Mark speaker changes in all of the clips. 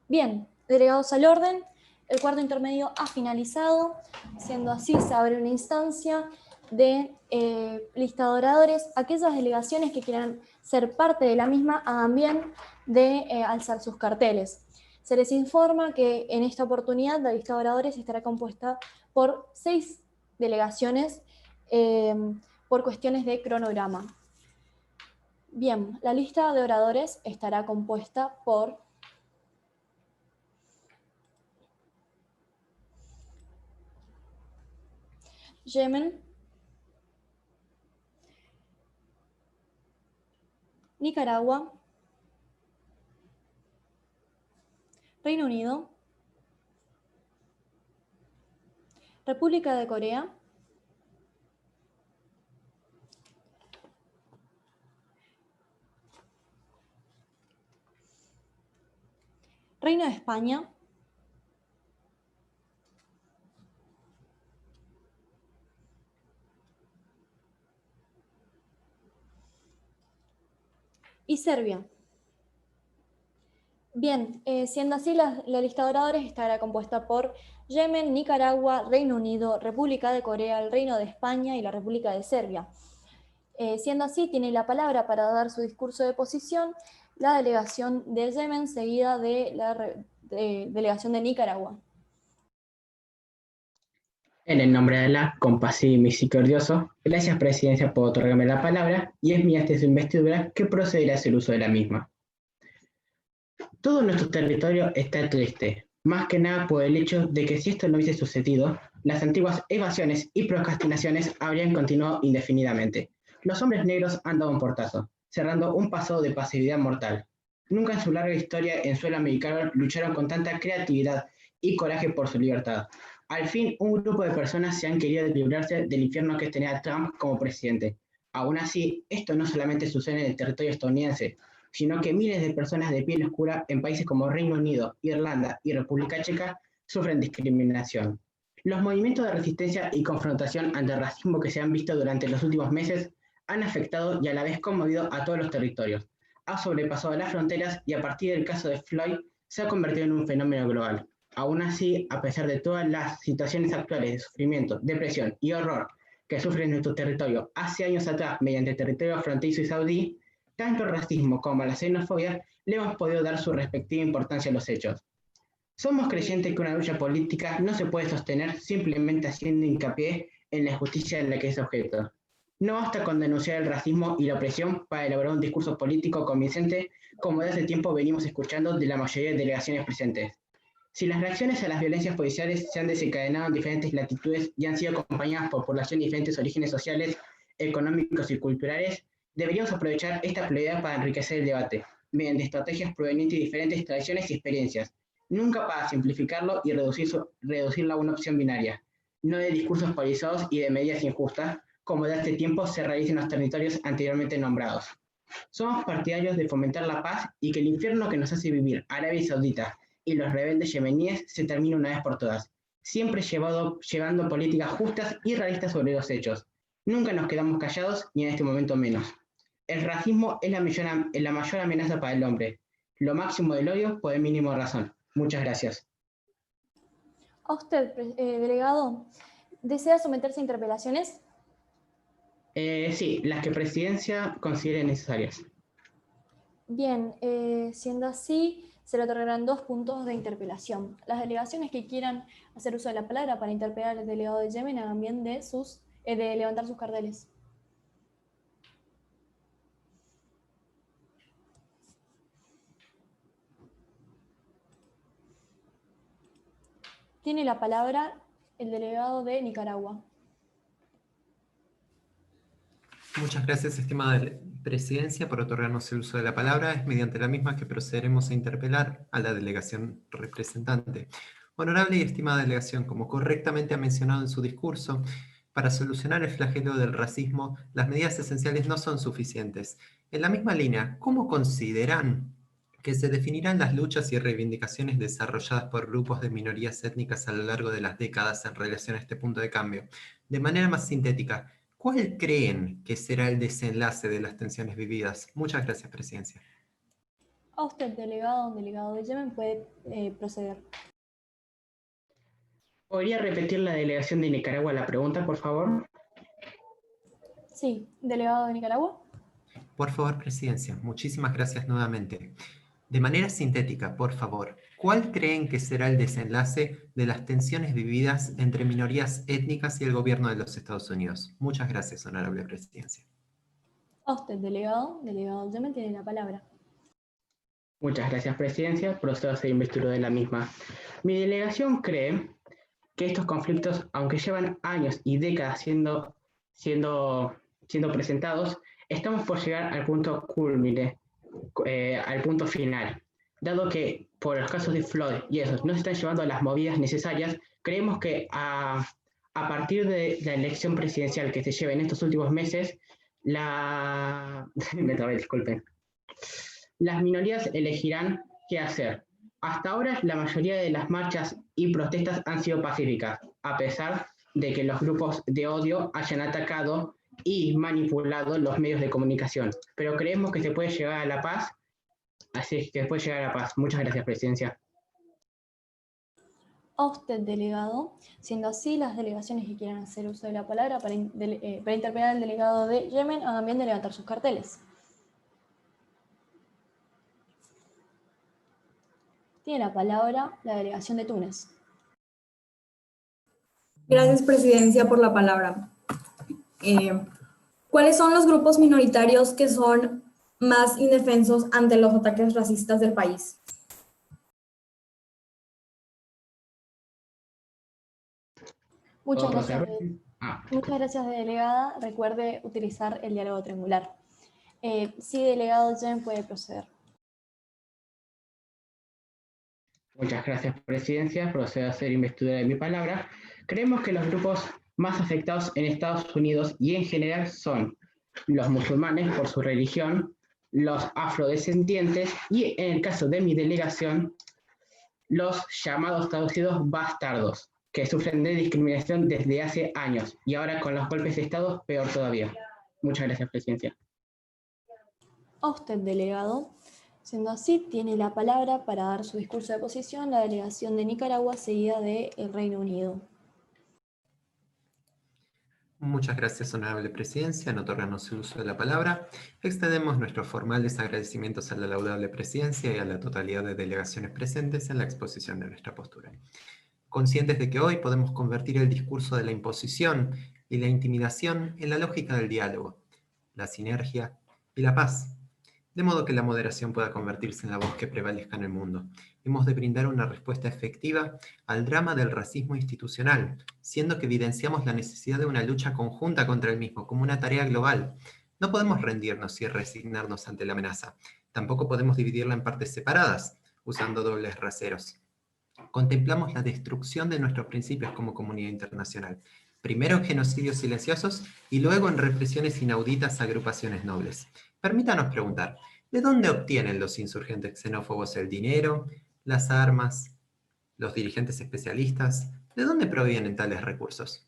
Speaker 1: Bien, delegados al orden, el cuarto intermedio ha finalizado, siendo así se abre una instancia de lista de oradores. Aquellas delegaciones que quieran ser parte de la misma hagan bien de alzar sus carteles. Se les informa que en esta oportunidad la lista de oradores estará compuesta por 6 delegaciones por cuestiones de cronograma. Bien, la lista de oradores estará compuesta por Yemen, Nicaragua, Reino Unido, República de Corea, Reino de España, y Serbia. Bien, siendo así, la lista de oradores estará compuesta por Yemen, Nicaragua, Reino Unido, República de Corea, el Reino de España y la República de Serbia. Siendo así, tiene la palabra para dar su discurso de posición la delegación de Yemen, seguida de la delegación de Nicaragua.
Speaker 2: En el nombre de Allah, compasivo y misericordioso, gracias Presidencia por otorgarme la palabra y es mediante su investidura que procederé a hacer uso de la misma. Todo nuestro territorio está triste, más que nada por el hecho de que si esto no hubiese sucedido, las antiguas evasiones y procrastinaciones habrían continuado indefinidamente. Los hombres negros han dado un portazo, cerrando un pasado de pasividad mortal. Nunca en su larga historia en suelo americano lucharon con tanta creatividad y coraje por su libertad. Al fin, un grupo de personas se han querido librarse del infierno que es tener a Trump como presidente. Aún así, esto no solamente sucede en el territorio estadounidense, sino que miles de personas de piel oscura en países como Reino Unido, Irlanda y República Checa sufren discriminación. Los movimientos de resistencia y confrontación ante el racismo que se han visto durante los últimos meses han afectado y a la vez conmovido a todos los territorios. Ha sobrepasado las fronteras y a partir del caso de Floyd se ha convertido en un fenómeno global. Aún así, a pesar de todas las situaciones actuales de sufrimiento, depresión y horror que sufre nuestro territorio hace años atrás mediante el territorio fronterizo y saudí, tanto el racismo como la xenofobia le hemos podido dar su respectiva importancia a los hechos. Somos creyentes que una lucha política no se puede sostener simplemente haciendo hincapié en la injusticia de la que es objeto. No basta con denunciar el racismo y la opresión para elaborar un discurso político convincente como de hace tiempo venimos escuchando de la mayoría de delegaciones presentes. Si las reacciones a las violencias policiales se han desencadenado en diferentes latitudes y han sido acompañadas por población de diferentes orígenes sociales, económicos y culturales, deberíamos aprovechar esta pluralidad para enriquecer el debate, mediante estrategias provenientes de diferentes tradiciones y experiencias, nunca para simplificarlo y reducirlo a una opción binaria, no de discursos polarizados y de medidas injustas, como de hace tiempo se realiza en los territorios anteriormente nombrados. Somos partidarios de fomentar la paz y que el infierno que nos hace vivir Arabia Saudita y los rebeldes yemeníes se termine una vez por todas, siempre llevando políticas justas y realistas sobre los hechos. Nunca nos quedamos callados ni en este momento menos. El racismo es la mayor amenaza para el hombre, lo máximo del odio por el mínimo de razón. Muchas gracias.
Speaker 1: A usted, delegado, ¿desea someterse a interpelaciones?
Speaker 2: Sí, las que Presidencia considere necesarias.
Speaker 1: Bien, siendo así, se le otorgarán 2 puntos de interpelación. Las delegaciones que quieran hacer uso de la palabra para interpelar al delegado de Yemen hagan bien de levantar sus carteles. Tiene la palabra el delegado de Nicaragua.
Speaker 3: Muchas gracias, estimada Presidencia, por otorgarnos el uso de la palabra. Es mediante la misma que procederemos a interpelar a la delegación representante. Honorable y estimada delegación, como correctamente ha mencionado en su discurso, para solucionar el flagelo del racismo, las medidas esenciales no son suficientes. En la misma línea, ¿cómo consideran que se definirán las luchas y reivindicaciones desarrolladas por grupos de minorías étnicas a lo largo de las décadas en relación a este punto de cambio? De manera más sintética, ¿cuál creen que será el desenlace de las tensiones vividas? Muchas gracias, Presidencia.
Speaker 1: A usted, delegado, delegado de Yemen, puede proceder.
Speaker 2: ¿Podría repetir la delegación de Nicaragua la pregunta, por favor?
Speaker 1: Sí, delegado de Nicaragua.
Speaker 3: Por favor, Presidencia, muchísimas gracias nuevamente. De manera sintética, por favor, ¿cuál creen que será el desenlace de las tensiones vividas entre minorías étnicas y el gobierno de los Estados Unidos? Muchas gracias, honorable Presidencia.
Speaker 1: A usted, delegado, delegado de Yemen, tiene la palabra.
Speaker 2: Muchas gracias, Presidencia. Procedo a hacer investidura de la misma. Mi delegación cree que estos conflictos, aunque llevan años y décadas siendo presentados, estamos por llegar al punto culmine, al punto final. Dado que por los casos de Floyd y esos no se están llevando las movidas necesarias, creemos que a partir de la elección presidencial que se lleve en estos últimos meses, me trabé, disculpen. Las minorías elegirán qué hacer. Hasta ahora, la mayoría de las marchas y protestas han sido pacíficas, a pesar de que los grupos de odio hayan atacado y manipulado los medios de comunicación. Pero creemos que se puede llegar a la paz, así que se puede llegar a la paz. Muchas gracias, Presidencia.
Speaker 1: A usted, delegado. Siendo así, las delegaciones que quieran hacer uso de la palabra para interpelar al delegado de Yemen, hagan bien de levantar sus carteles. Tiene la palabra la delegación de Túnez.
Speaker 4: Gracias, Presidencia, por la palabra. ¿Cuáles son los grupos minoritarios que son más indefensos ante los ataques racistas del país?
Speaker 1: Muchas gracias,
Speaker 2: Muchas
Speaker 1: gracias, delegada. Recuerde utilizar el diálogo triangular. Sí, delegado Jen puede proceder.
Speaker 2: Muchas gracias, Presidencia. Procedo a hacer investidura de mi palabra. Creemos que los grupos más afectados en Estados Unidos y en general son los musulmanes por su religión, los afrodescendientes y, en el caso de mi delegación, los llamados traducidos bastardos, que sufren de discriminación desde hace años y ahora con los golpes de Estado peor todavía. Muchas gracias, Presidencia.
Speaker 1: A usted, delegado. Siendo así, tiene la palabra para dar su discurso de posición la delegación de Nicaragua, seguida del Reino Unido.
Speaker 3: Muchas gracias, honorable Presidencia. En otorgarnos el uso de la palabra, extendemos nuestros formales agradecimientos a la laudable Presidencia y a la totalidad de delegaciones presentes en la exposición de nuestra postura. Conscientes de que hoy podemos convertir el discurso de la imposición y la intimidación en la lógica del diálogo, la sinergia y la paz, de modo que la moderación pueda convertirse en la voz que prevalezca en el mundo. Hemos de brindar una respuesta efectiva al drama del racismo institucional, siendo que evidenciamos la necesidad de una lucha conjunta contra el mismo como una tarea global. No podemos rendirnos y resignarnos ante la amenaza. Tampoco podemos dividirla en partes separadas, usando dobles raseros. Contemplamos la destrucción de nuestros principios como comunidad internacional, primero en genocidios silenciosos y luego en represiones inauditas a agrupaciones nobles. Permítanos preguntar, ¿de dónde obtienen los insurgentes xenófobos el dinero, las armas, los dirigentes especialistas? ¿De dónde provienen tales recursos?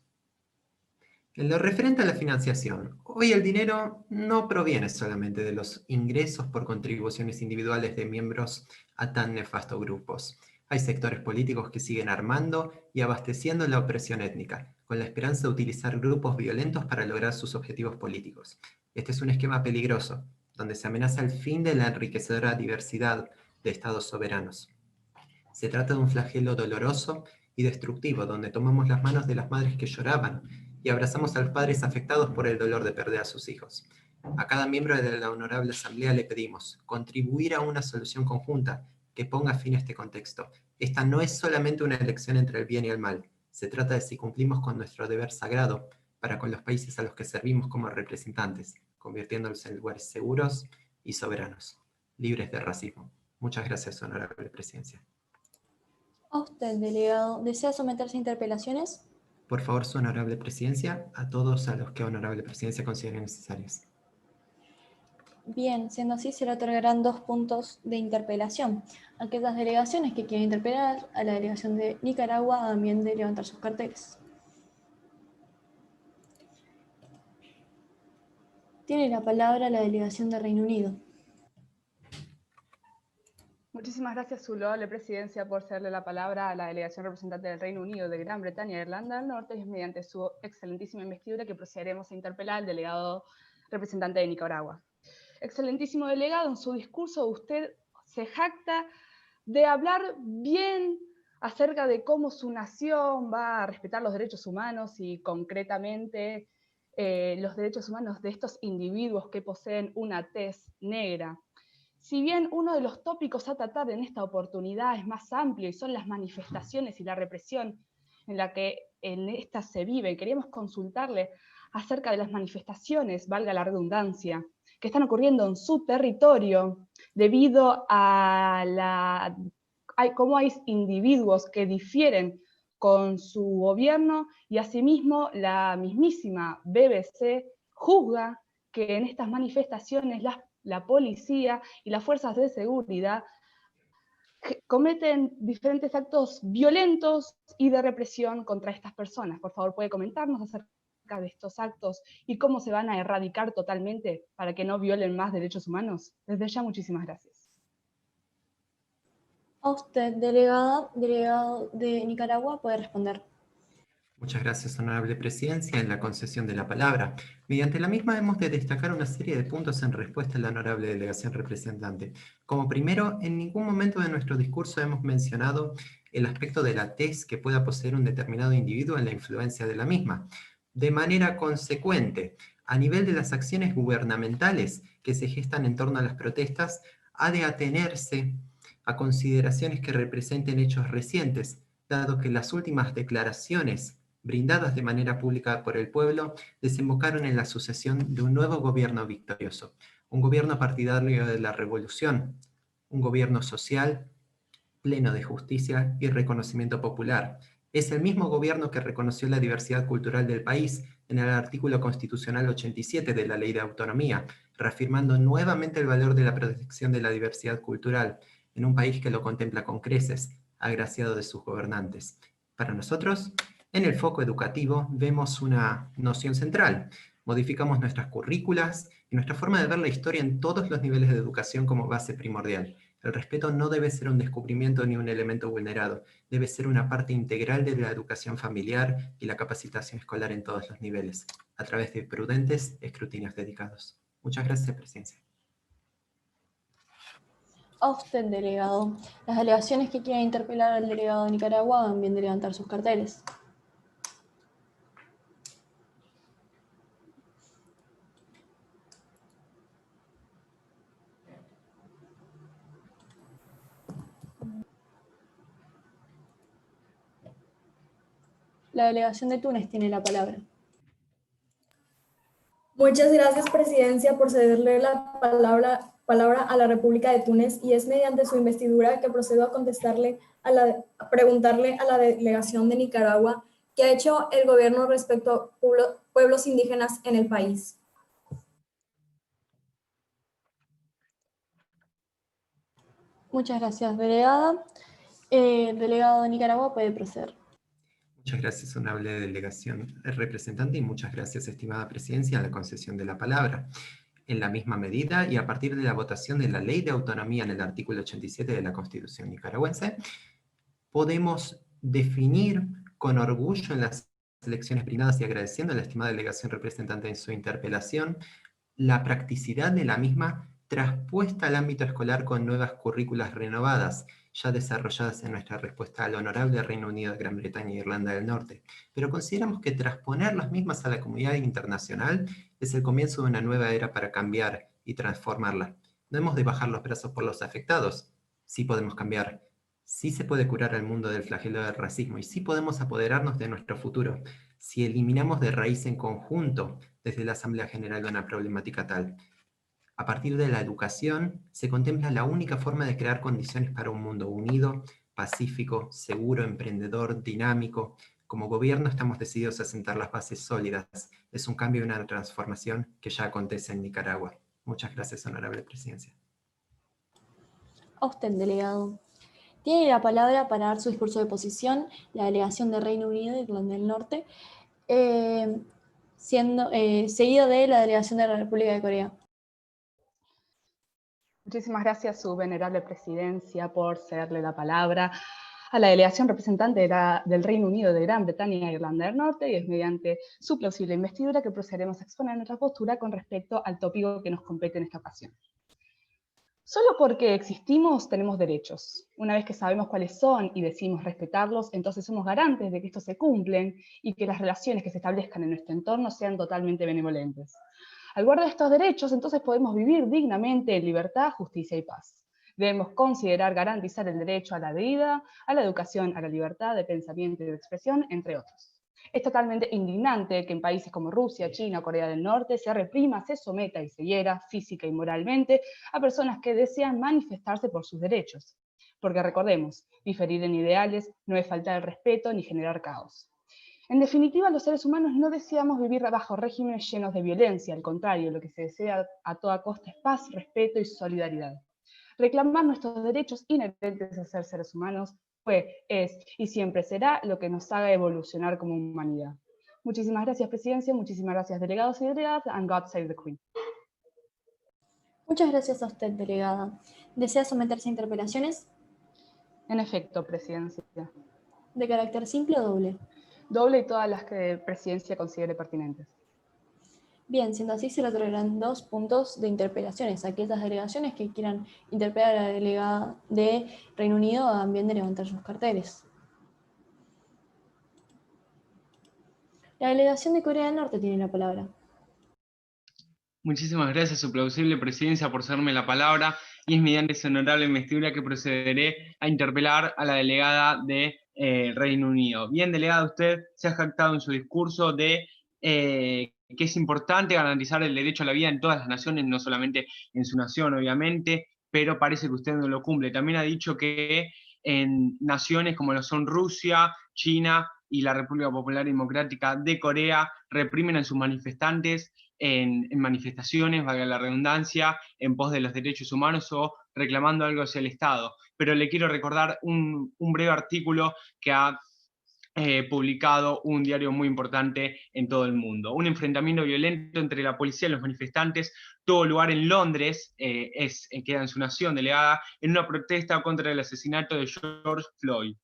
Speaker 3: En lo referente a la financiación, hoy el dinero no proviene solamente de los ingresos por contribuciones individuales de miembros a tan nefastos grupos. Hay sectores políticos que siguen armando y abasteciendo la opresión étnica, con la esperanza de utilizar grupos violentos para lograr sus objetivos políticos. Este es un esquema peligroso, donde se amenaza el fin de la enriquecedora diversidad de estados soberanos. Se trata de un flagelo doloroso y destructivo, donde tomamos las manos de las madres que lloraban y abrazamos a los padres afectados por el dolor de perder a sus hijos. A cada miembro de la Honorable Asamblea le pedimos contribuir a una solución conjunta que ponga fin a este contexto. Esta no es solamente una elección entre el bien y el mal, se trata de si cumplimos con nuestro deber sagrado para con los países a los que servimos como representantes, convirtiéndolos en lugares seguros y soberanos, libres de racismo. Muchas gracias, Honorable Presidencia.
Speaker 1: A usted, delegado. ¿Desea someterse a interpelaciones?
Speaker 3: Por favor, su Honorable Presidencia, a todos a los que Honorable Presidencia considere necesarios.
Speaker 1: Bien, siendo así, se le otorgarán 2 puntos de interpelación. Aquellas delegaciones que quieran interpelar a la delegación de Nicaragua hagan bien de levantar sus carteles. Tiene la palabra la delegación de Reino Unido.
Speaker 5: Muchísimas gracias, su loable presidencia, por cederle la palabra a la delegación representante del Reino Unido, de Gran Bretaña e Irlanda del Norte, y es mediante su excelentísima investidura que procederemos a interpelar al delegado representante de Nicaragua. Excelentísimo delegado, en su discurso usted se jacta de hablar bien acerca de cómo su nación va a respetar los derechos humanos y concretamente los derechos humanos de estos individuos que poseen una tez negra. Si bien uno de los tópicos a tratar en esta oportunidad es más amplio y son las manifestaciones y la represión en la que en esta se vive, queríamos consultarle acerca de las manifestaciones, valga la redundancia, que están ocurriendo en su territorio debido a cómo hay individuos que difieren con su gobierno y asimismo la mismísima BBC juzga que en estas manifestaciones la policía y las fuerzas de seguridad cometen diferentes actos violentos y de represión contra estas personas. Por favor, ¿puede comentarnos acerca de estos actos y cómo se van a erradicar totalmente para que no violen más derechos humanos? Desde ya, muchísimas gracias.
Speaker 1: A usted, delegado de Nicaragua, puede responder.
Speaker 3: Muchas gracias, honorable presidencia, en la concesión de la palabra. Mediante la misma hemos de destacar una serie de puntos en respuesta a la honorable delegación representante. Como primero, en ningún momento de nuestro discurso hemos mencionado el aspecto de la tez que pueda poseer un determinado individuo en la influencia de la misma. De manera consecuente, a nivel de las acciones gubernamentales que se gestan en torno a las protestas, ha de atenerse a consideraciones que representen hechos recientes, dado que las últimas declaraciones brindadas de manera pública por el pueblo, desembocaron en la sucesión de un nuevo gobierno victorioso, un gobierno partidario de la revolución, un gobierno social, pleno de justicia y reconocimiento popular. Es el mismo gobierno que reconoció la diversidad cultural del país en el artículo constitucional 87 de la Ley de Autonomía, reafirmando nuevamente el valor de la protección de la diversidad cultural en un país que lo contempla con creces, agraciado de sus gobernantes. Para nosotros, en el foco educativo vemos una noción central. Modificamos nuestras currículas y nuestra forma de ver la historia en todos los niveles de educación como base primordial. El respeto no debe ser un descubrimiento ni un elemento vulnerado, debe ser una parte integral de la educación familiar y la capacitación escolar en todos los niveles, a través de prudentes escrutinios dedicados. Muchas gracias, presidencia.
Speaker 1: A usted, delegado. Las delegaciones que quieran interpelar al delegado de Nicaragua hagan bien de levantar sus carteles. La delegación de Túnez tiene la palabra.
Speaker 4: Muchas gracias, Presidencia, por cederle la palabra a la República de Túnez, y es mediante su investidura que procedo a a preguntarle a la delegación de Nicaragua qué ha hecho el gobierno respecto a pueblos indígenas en el país.
Speaker 1: Muchas gracias, delegada. Delegado de Nicaragua puede proceder.
Speaker 3: Muchas gracias, honorable delegación representante, y muchas gracias, estimada presidencia, a la concesión de la palabra. En la misma medida, y a partir de la votación de la Ley de Autonomía en el artículo 87 de la Constitución nicaragüense, podemos definir con orgullo en las elecciones brindadas y agradeciendo a la estimada delegación representante en su interpelación, la practicidad de la misma traspuesta al ámbito escolar con nuevas currículas renovadas, ya desarrolladas en nuestra respuesta al honorable Reino Unido de Gran Bretaña e Irlanda del Norte. Pero consideramos que trasponer las mismas a la comunidad internacional es el comienzo de una nueva era para cambiar y transformarla. No hemos de bajar los brazos por los afectados. Sí podemos cambiar. Sí se puede curar al mundo del flagelo del racismo y sí podemos apoderarnos de nuestro futuro si eliminamos de raíz en conjunto desde la Asamblea General de una problemática tal. A partir de la educación se contempla la única forma de crear condiciones para un mundo unido, pacífico, seguro, emprendedor, dinámico. Como gobierno estamos decididos a sentar las bases sólidas. Es un cambio y una transformación que ya acontece en Nicaragua. Muchas gracias, honorable presidencia.
Speaker 1: A usted, delegado. Tiene la palabra para dar su discurso de posición la delegación de Reino Unido e Irlanda del Norte, seguido de la delegación de la República de Corea.
Speaker 5: Muchísimas gracias, su venerable presidencia, por cederle la palabra a la delegación representante del Reino Unido de Gran Bretaña e Irlanda del Norte, y es mediante su plausible investidura que procederemos a exponer nuestra postura con respecto al tópico que nos compete en esta ocasión. Solo porque existimos tenemos derechos. Una vez que sabemos cuáles son y decidimos respetarlos, entonces somos garantes de que estos se cumplen y que las relaciones que se establezcan en nuestro entorno sean totalmente benevolentes. Al guardar estos derechos, entonces podemos vivir dignamente en libertad, justicia y paz. Debemos considerar garantizar el derecho a la vida, a la educación, a la libertad de pensamiento y de expresión, entre otros. Es totalmente indignante que en países como Rusia, China o Corea del Norte se reprima, se someta y se hiera física y moralmente a personas que desean manifestarse por sus derechos. Porque recordemos, diferir en ideales no es faltar el respeto ni generar caos. En definitiva, los seres humanos no deseamos vivir bajo regímenes llenos de violencia, al contrario, lo que se desea a toda costa es paz, respeto y solidaridad. Reclamar nuestros derechos inherentes a ser seres humanos fue, es y siempre será lo que nos haga evolucionar como humanidad. Muchísimas gracias, Presidencia, muchísimas gracias, delegados y delegadas, and God save the Queen.
Speaker 1: Muchas gracias a usted, delegada. ¿Desea someterse a interpelaciones?
Speaker 5: En efecto, Presidencia.
Speaker 1: ¿De carácter simple o doble?
Speaker 5: Doble y todas las que Presidencia considere pertinentes.
Speaker 1: Bien, siendo así, se le otorgarán 2 puntos de interpelaciones. Aquellas delegaciones que quieran interpelar a la delegada de Reino Unido hagan bien de levantar sus carteles. La delegación de Corea del Norte tiene la palabra.
Speaker 6: Muchísimas gracias, su plausible presidencia, por cederme la palabra, y es mediante esa honorable investidura que procederé a interpelar a la delegada de Reino Unido. Bien, delegada, usted se ha jactado en su discurso de que es importante garantizar el derecho a la vida en todas las naciones, no solamente en su nación, obviamente, pero parece que usted no lo cumple. También ha dicho que en naciones como lo son Rusia, China y la República Popular Democrática de Corea reprimen a sus manifestantes en manifestaciones, valga la redundancia, en pos de los derechos humanos o reclamando algo hacia el Estado. Pero le quiero recordar un breve artículo que ha publicado un diario muy importante en todo el mundo. Un enfrentamiento violento entre la policía y los manifestantes tuvo lugar en Londres, queda en su nación delegada, en una protesta contra el asesinato de George Floyd.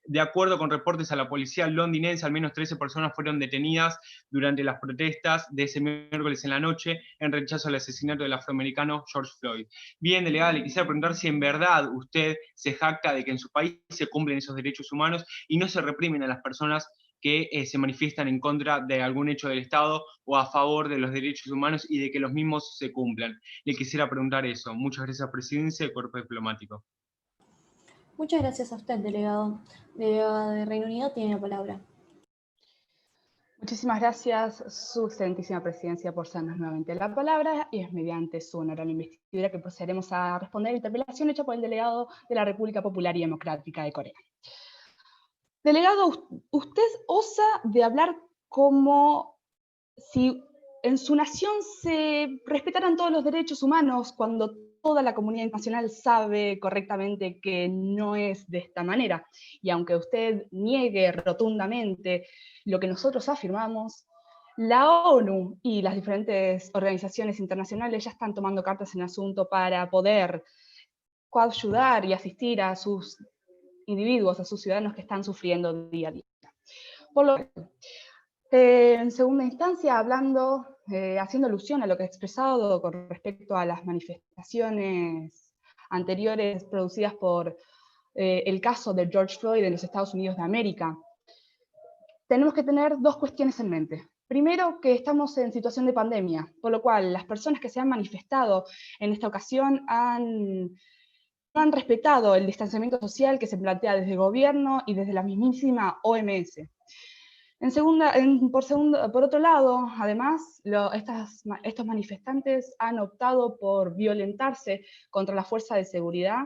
Speaker 6: De acuerdo con reportes a la policía londinense, al menos 13 personas fueron detenidas durante las protestas de ese miércoles en la noche en rechazo al asesinato del afroamericano George Floyd. Bien, delegada, le quisiera preguntar si en verdad usted se jacta de que en su país se cumplen esos derechos humanos y no se reprimen a las personas que se manifiestan en contra de algún hecho del Estado o a favor de los derechos humanos y de que los mismos se cumplan. Le quisiera preguntar eso. Muchas gracias, Presidencia y Cuerpo Diplomático.
Speaker 1: Muchas gracias a usted, delegado. Delegada de Reino Unido tiene la palabra.
Speaker 5: Muchísimas gracias, su excelentísima presidencia, por darnos nuevamente la palabra, y es mediante su honorable investidura que procederemos a responder a la interpelación hecha por el delegado de la República Popular y Democrática de Corea. Delegado, usted osa de hablar como si en su nación se respetaran todos los derechos humanos cuando toda la comunidad internacional sabe correctamente que no es de esta manera. Y aunque usted niegue rotundamente lo que nosotros afirmamos, la ONU y las diferentes organizaciones internacionales ya están tomando cartas en el asunto para poder coayudar y asistir a sus individuos, a sus ciudadanos que están sufriendo día a día. Por lo tanto, en segunda instancia, haciendo alusión a lo que he expresado con respecto a las manifestaciones anteriores producidas por el caso de George Floyd en los Estados Unidos de América, tenemos que tener 2 cuestiones en mente. Primero, que estamos en situación de pandemia, por lo cual las personas que se han manifestado en esta ocasión no han respetado el distanciamiento social que se plantea desde el gobierno y desde la mismísima OMS. Por otro lado, además, estos manifestantes han optado por violentarse contra la fuerza de seguridad,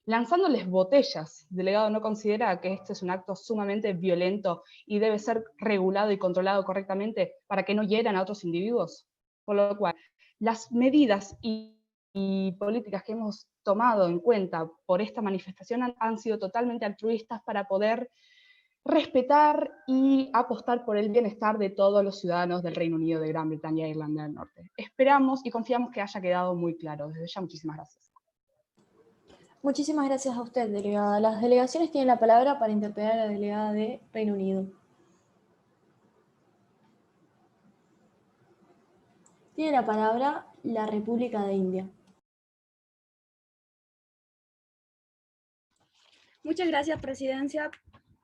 Speaker 5: lanzándoles botellas. El delegado no considera que este es un acto sumamente violento y debe ser regulado y controlado correctamente para que no hieran a otros individuos. Por lo cual, las medidas y políticas que hemos tomado en cuenta por esta manifestación han sido totalmente altruistas para poder respetar y apostar por el bienestar de todos los ciudadanos del Reino Unido, de Gran Bretaña e Irlanda del Norte. Esperamos y confiamos que haya quedado muy claro. Desde ya, muchísimas gracias.
Speaker 1: Muchísimas gracias a usted, delegada. Las delegaciones tienen la palabra para interpelar a la delegada de Reino Unido. Tiene la palabra la República de India.
Speaker 7: Muchas gracias, Presidencia,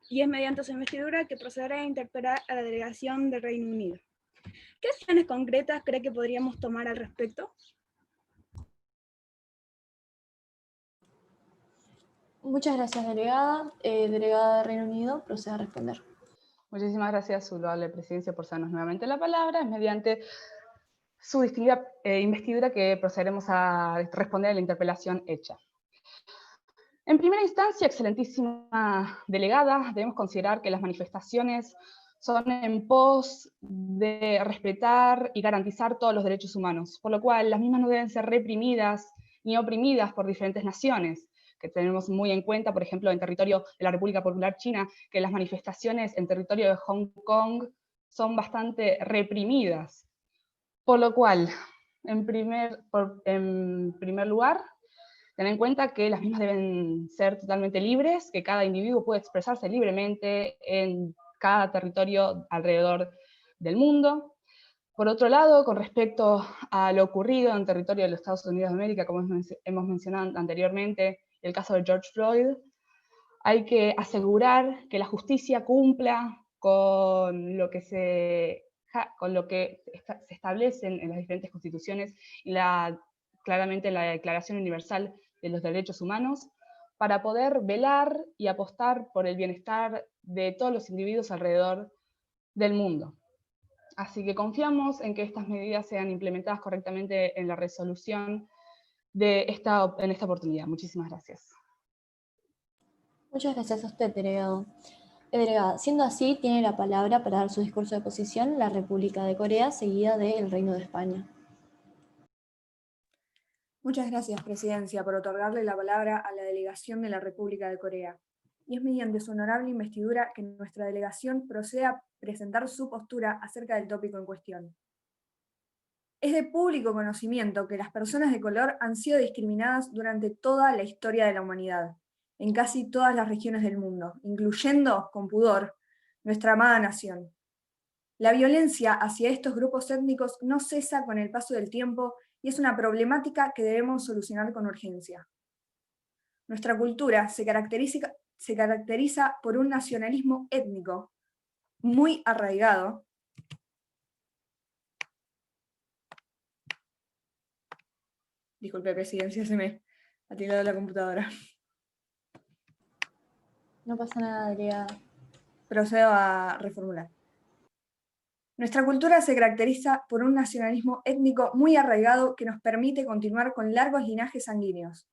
Speaker 7: y es mediante su investidura que procederé a interpelar a la delegación del Reino Unido. ¿Qué acciones concretas cree que podríamos tomar al respecto?
Speaker 1: Muchas gracias, delegada. Delegada de Reino Unido, procede a responder.
Speaker 5: Muchísimas gracias, su loable Presidencia, por darnos nuevamente la palabra. Es mediante su distinguida investidura que procederemos a responder a la interpelación hecha. En primera instancia, excelentísima delegada, debemos considerar que las manifestaciones son en pos de respetar y garantizar todos los derechos humanos, por lo cual las mismas no deben ser reprimidas ni oprimidas por diferentes naciones, que tenemos muy en cuenta, por ejemplo, en territorio de la República Popular China, que las manifestaciones en territorio de Hong Kong son bastante reprimidas. Por lo cual, en primer lugar, ten en cuenta que las mismas deben ser totalmente libres, que cada individuo puede expresarse libremente en cada territorio alrededor del mundo. Por otro lado, con respecto a lo ocurrido en territorio de los Estados Unidos de América, como hemos mencionado anteriormente, el caso de George Floyd, hay que asegurar que la justicia cumpla con lo que se establece en las diferentes constituciones y claramente la Declaración Universal de los Derechos Humanos, para poder velar y apostar por el bienestar de todos los individuos alrededor del mundo. Así que confiamos en que estas medidas sean implementadas correctamente en la resolución en esta oportunidad. Muchísimas gracias.
Speaker 1: Muchas gracias a usted, delegado. Delegada, siendo así, tiene la palabra para dar su discurso de posición la República de Corea, seguida del Reino de España.
Speaker 4: Muchas gracias, Presidencia, por otorgarle la palabra a la delegación de la República de Corea. Y es mediante su honorable investidura que nuestra delegación procede a presentar su postura acerca del tópico en cuestión. Es de público conocimiento que las personas de color han sido discriminadas durante toda la historia de la humanidad, en casi todas las regiones del mundo, incluyendo, con pudor, nuestra amada nación. La violencia hacia estos grupos étnicos no cesa con el paso del tiempo y es una problemática que debemos solucionar con urgencia. Nuestra cultura se caracteriza por un nacionalismo étnico muy arraigado, disculpe, Presidencia, se me ha tirado la computadora.
Speaker 1: No pasa nada, delegada.
Speaker 4: Procedo a reformular. Nuestra cultura se caracteriza por un nacionalismo étnico muy arraigado que nos permite continuar con largos linajes sanguíneos,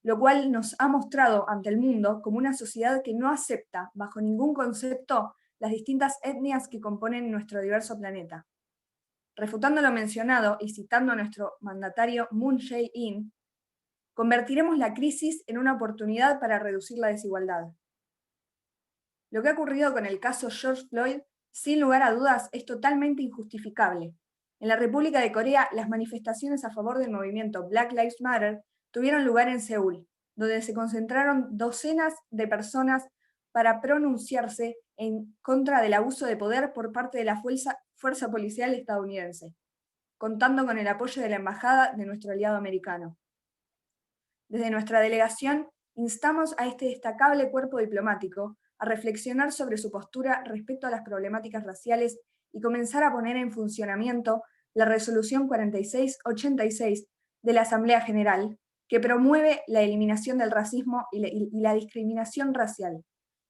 Speaker 4: lo cual nos ha mostrado ante el mundo como una sociedad que no acepta, bajo ningún concepto, las distintas etnias que componen nuestro diverso planeta. Refutando lo mencionado y citando a nuestro mandatario Moon Jae-in, convertiremos la crisis en una oportunidad para reducir la desigualdad. Lo que ha ocurrido con el caso George Floyd, sin lugar a dudas, es totalmente injustificable. En la República de Corea, las manifestaciones a favor del movimiento Black Lives Matter tuvieron lugar en Seúl, donde se concentraron docenas de personas para pronunciarse en contra del abuso de poder por parte de la fuerza policial estadounidense, contando con el apoyo de la embajada de nuestro aliado americano. Desde nuestra delegación, instamos a este destacable cuerpo diplomático a reflexionar sobre su postura respecto a las problemáticas raciales y comenzar a poner en funcionamiento la Resolución 4686 de la Asamblea General, que promueve la eliminación del racismo y la discriminación racial,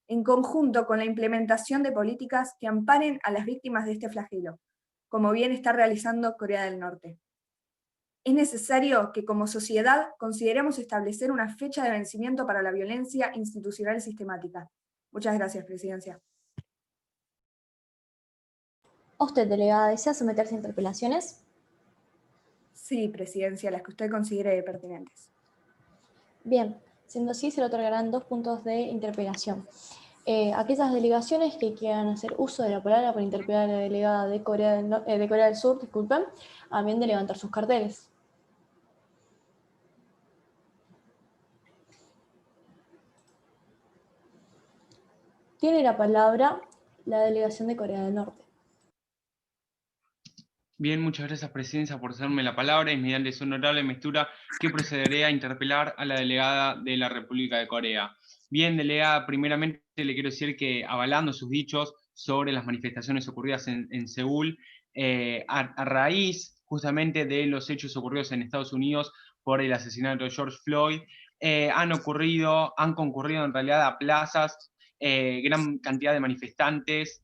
Speaker 4: en conjunto con la implementación de políticas que amparen a las víctimas de este flagelo, como bien está realizando Corea del Norte. Es necesario que como sociedad consideremos establecer una fecha de vencimiento para la violencia institucional sistemática. Muchas gracias, Presidencia.
Speaker 1: ¿Usted, delegada, desea someterse a interpelaciones?
Speaker 4: Sí, Presidencia, las que usted considere pertinentes.
Speaker 1: Bien, siendo así, se le otorgarán 2 puntos de interpelación. aquellas delegaciones que quieran hacer uso de la palabra para interpelar a la delegada de Corea del Sur, disculpen, también de levantar sus carteles. Tiene la palabra la delegación de Corea del Norte.
Speaker 6: Bien, muchas gracias, Presidencia, por cederme la palabra y mediante su honorable investidura que procederé a interpelar a la delegada de la República de Corea. Bien, delegada, primeramente le quiero decir que, avalando sus dichos sobre las manifestaciones ocurridas en Seúl, a raíz justamente de los hechos ocurridos en Estados Unidos por el asesinato de George Floyd, han concurrido en realidad a plazas gran cantidad de manifestantes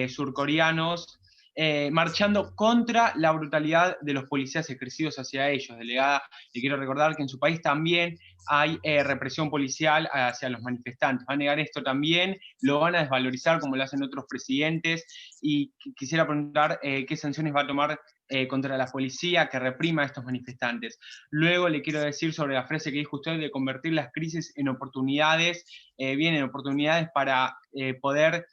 Speaker 6: surcoreanos, marchando contra la brutalidad de los policías ejercidos hacia ellos. Delegada, le quiero recordar que en su país también hay represión policial hacia los manifestantes. ¿Va a negar esto también? ¿Lo van a desvalorizar como lo hacen otros presidentes? Y quisiera preguntar qué sanciones va a tomar contra la policía que reprima a estos manifestantes. Luego le quiero decir sobre la frase que dijo usted de convertir las crisis en oportunidades, en oportunidades para poder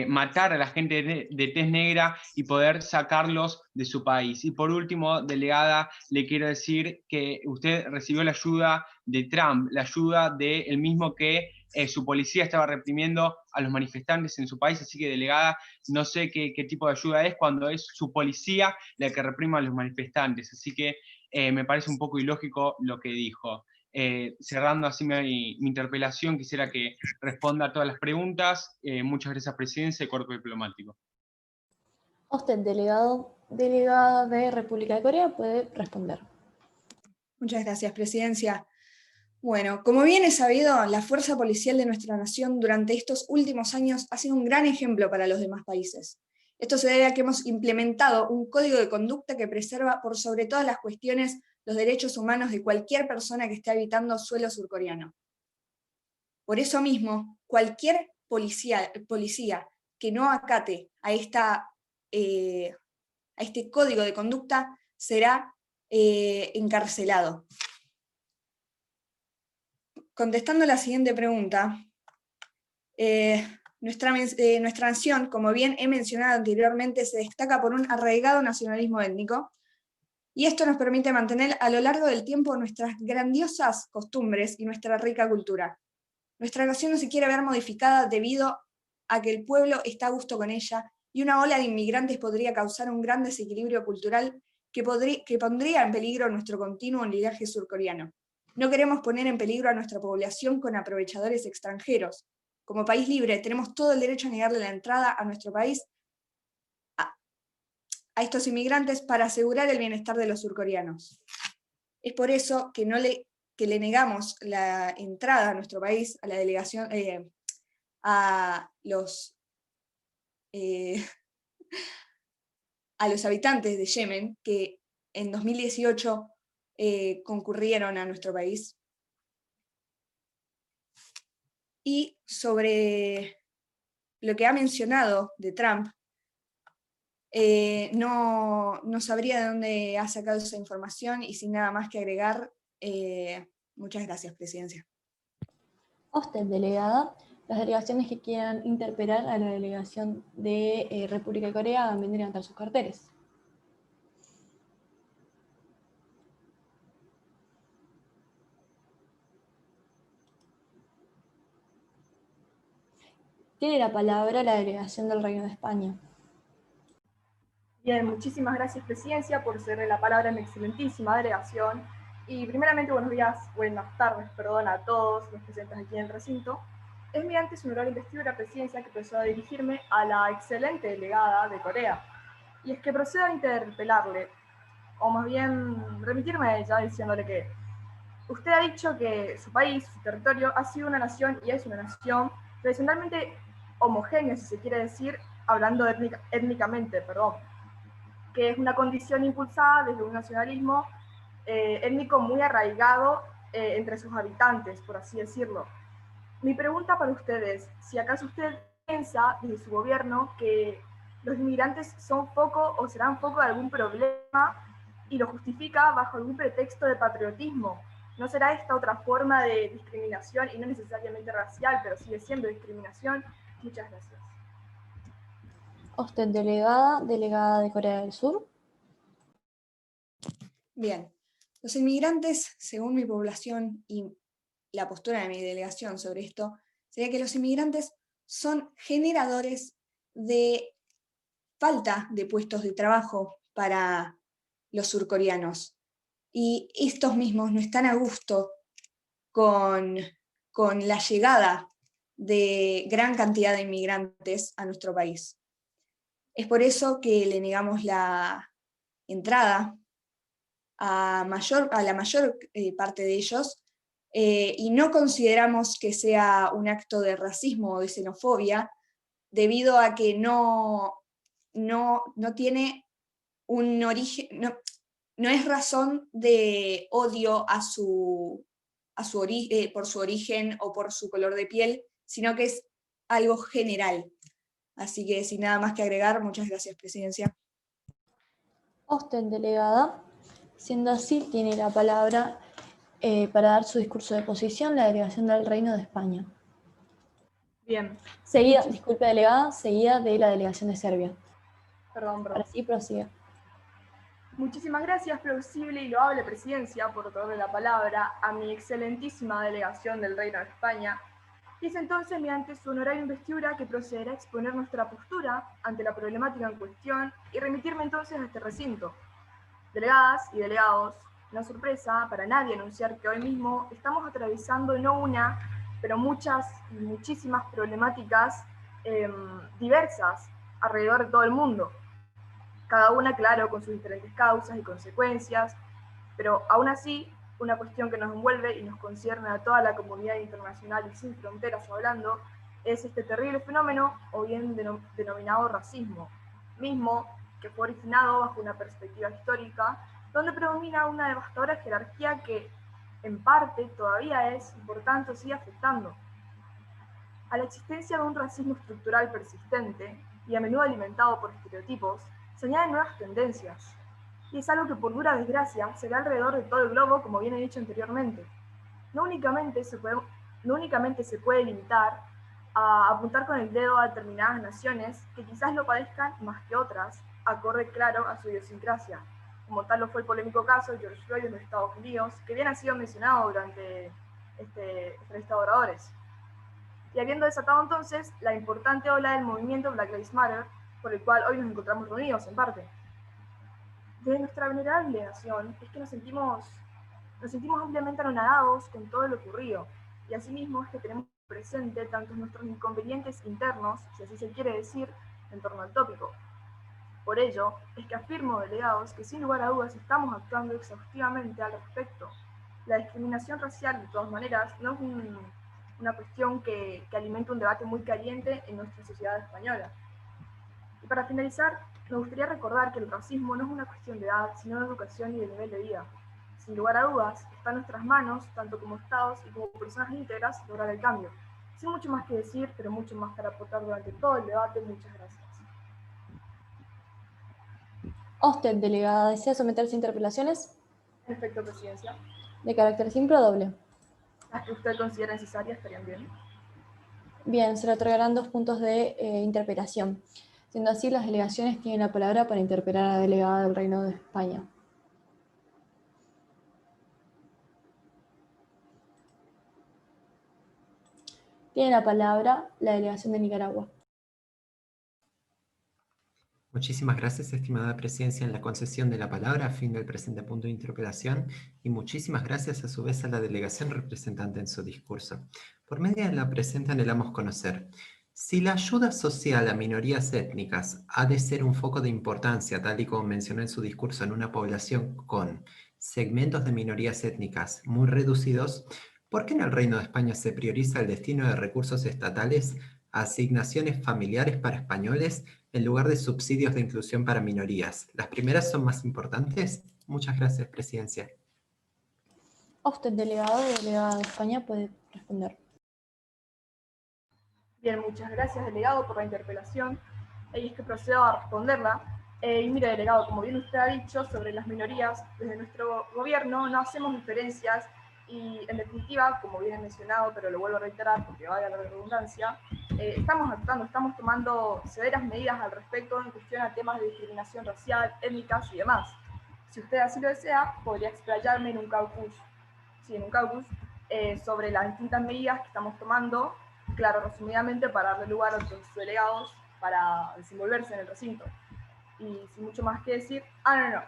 Speaker 6: matar a la gente de tez negra y poder sacarlos de su país. Y por último, delegada, le quiero decir que usted recibió la ayuda de Trump, la ayuda del mismo que su policía estaba reprimiendo a los manifestantes en su país, así que, delegada, no sé qué tipo de ayuda es cuando es su policía la que reprima a los manifestantes, así que me parece un poco ilógico lo que dijo. Cerrando así mi interpelación, quisiera que responda a todas las preguntas. Muchas gracias, Presidencia y Cuerpo Diplomático.
Speaker 1: Usted, delegada de República de Corea, puede responder.
Speaker 8: Muchas gracias, Presidencia. Bueno, como bien es sabido, la fuerza policial de nuestra nación durante estos últimos años ha sido un gran ejemplo para los demás países. Esto se debe a que hemos implementado un código de conducta que preserva por sobre todas las cuestiones los derechos humanos de cualquier persona que esté habitando suelo surcoreano. Por eso mismo, cualquier policía que no acate a este código de conducta será encarcelado. Contestando la siguiente pregunta, nuestra nación, como bien he mencionado anteriormente, se destaca por un arraigado nacionalismo étnico, y esto nos permite mantener a lo largo del tiempo nuestras grandiosas costumbres y nuestra rica cultura. Nuestra nación no se quiere ver modificada debido a que el pueblo está a gusto con ella, y una ola de inmigrantes podría causar un gran desequilibrio cultural que pondría en peligro nuestro continuo liderazgo surcoreano. No queremos poner en peligro a nuestra población con aprovechadores extranjeros. Como país libre tenemos todo el derecho a negarle la entrada a nuestro país a estos inmigrantes para asegurar el bienestar de los surcoreanos. Es por eso que le negamos la entrada a nuestro país, a la delegación, a los habitantes de Yemen que en 2018 concurrieron a nuestro país. Y sobre lo que ha mencionado de Trump, no sabría de dónde ha sacado esa información, y sin nada más que agregar, muchas gracias, Presidencia.
Speaker 1: A usted, delegada, las delegaciones que quieran interpelar a la delegación de República de Corea también de levantar sus carteles. Tiene la palabra la delegación del Reino de España.
Speaker 9: Bien, muchísimas gracias, Presidencia, por cederle la palabra a mi excelentísima delegación. Y primeramente, buenas tardes, a todos los presentes aquí en el recinto. Es mediante su honorable investidura, Presidencia, que procedo a dirigirme a la excelente delegada de Corea. Y es que procedo a interpelarle, o más bien remitirme a ella diciéndole que usted ha dicho que su país, su territorio, ha sido una nación y es una nación tradicionalmente homogénea, si se quiere decir, hablando étnicamente, que es una condición impulsada desde un nacionalismo étnico muy arraigado entre sus habitantes, por así decirlo. Mi pregunta para ustedes, si acaso usted piensa desde su gobierno que los inmigrantes son foco o serán foco de algún problema y lo justifica bajo algún pretexto de patriotismo, ¿No será esta otra forma de discriminación y no necesariamente racial, pero sigue siendo discriminación? Muchas gracias.
Speaker 1: A usted, delegada de Corea del Sur.
Speaker 8: Bien, los inmigrantes, según mi población y la postura de mi delegación sobre esto, sería que los inmigrantes son generadores de falta de puestos de trabajo para los surcoreanos. Y estos mismos no están a gusto con la llegada de gran cantidad de inmigrantes a nuestro país. Es por eso que le negamos la entrada a la mayor parte de ellos, y no consideramos que sea un acto de racismo o de xenofobia, debido a que no tiene un origen, no es razón de odio por su origen o por su color de piel, sino que es algo general. Así que sin nada más que agregar, muchas gracias, Presidencia.
Speaker 1: A usted, delegada. Siendo así, tiene la palabra para dar su discurso de posición la delegación del Reino de España.
Speaker 9: Bien.
Speaker 1: Seguida, disculpe, delegada, seguida de la delegación de Serbia.
Speaker 9: Perdón.
Speaker 1: Ahora sí, prosiga.
Speaker 9: Muchísimas gracias, plausible y loable Presidencia, por otorgarle la palabra a mi excelentísima delegación del Reino de España. Y es entonces, mediante su honorable investidura, que procederá a exponer nuestra postura ante la problemática en cuestión y remitirme entonces a este recinto. Delegadas y delegados, no es sorpresa para nadie anunciar que hoy mismo estamos atravesando no una, pero muchas y muchísimas problemáticas diversas alrededor de todo el mundo. Cada una, claro, con sus diferentes causas y consecuencias, pero aún así, una cuestión que nos envuelve y nos concierne a toda la comunidad internacional y sin fronteras hablando, es este terrible fenómeno, o bien denominado racismo, mismo que fue originado bajo una perspectiva histórica, donde predomina una devastadora jerarquía que, en parte, todavía es, y por tanto sigue afectando a la existencia de un racismo estructural persistente y a menudo alimentado por estereotipos. Se añaden nuevas tendencias, y es algo que por dura desgracia se da alrededor de todo el globo, como bien he dicho anteriormente. No únicamente se puede limitar a apuntar con el dedo a determinadas naciones que quizás lo padezcan más que otras, acorde claro a su idiosincrasia, como tal lo fue el polémico caso de George Floyd en los Estados Unidos, que bien ha sido mencionado durante este listado de oradores. Y habiendo desatado entonces la importante ola del movimiento Black Lives Matter, por el cual hoy nos encontramos reunidos en parte. Desde nuestra venerable delegación es que nos sentimos ampliamente anonadados con todo lo ocurrido, y asimismo es que tenemos presente tantos nuestros inconvenientes internos, si así se quiere decir, en torno al tópico. Por ello, es que afirmo, delegados, que sin lugar a dudas estamos actuando exhaustivamente al respecto. La discriminación racial, de todas maneras, no es una cuestión que alimenta un debate muy caliente en nuestra sociedad española. Y para finalizar, me gustaría recordar que el racismo no es una cuestión de edad, sino de educación y de nivel de vida. Sin lugar a dudas, está en nuestras manos, tanto como Estados y como personas íntegras, lograr el cambio. Sin mucho más que decir, pero mucho más para aportar durante todo el debate. Muchas gracias.
Speaker 1: A usted, delegada, ¿desea someterse a interpelaciones?
Speaker 9: En efecto, Presidencia.
Speaker 1: ¿De carácter simple o doble?
Speaker 9: Las que usted considera necesarias estarían bien.
Speaker 1: Bien, se le otorgarán 2 puntos de interpelación. Siendo así, las delegaciones tienen la palabra para interpelar a la delegada del Reino de España. Tiene la palabra la delegación de Nicaragua.
Speaker 3: Muchísimas gracias, estimada Presidencia, en la concesión de la palabra a fin del presente punto de interpelación, y muchísimas gracias a su vez a la delegación representante en su discurso. Por medio de la presente anhelamos conocer si la ayuda social a minorías étnicas ha de ser un foco de importancia, tal y como mencionó en su discurso, en una población con segmentos de minorías étnicas muy reducidos. ¿Por qué en el Reino de España se prioriza el destino de recursos estatales a asignaciones familiares para españoles en lugar de subsidios de inclusión para minorías? ¿Las primeras son más importantes? Muchas gracias, Presidencia.
Speaker 1: A usted, delegado o delegada de España, puede responder.
Speaker 9: Bien, muchas gracias, delegado, por la interpelación. Y es que procedo a responderla. Y mire, delegado, como bien usted ha dicho sobre las minorías, desde nuestro gobierno no hacemos diferencias Y en definitiva, como bien he mencionado, pero lo vuelvo a reiterar porque vaya la redundancia, estamos tomando severas medidas al respecto en cuestión a temas de discriminación racial, étnicas y demás. Si usted así lo desea, podría explayarme en un caucus, sobre las distintas medidas que estamos tomando, claro, resumidamente, para darle lugar a otros delegados para desenvolverse en el recinto. Y sin mucho más que decir,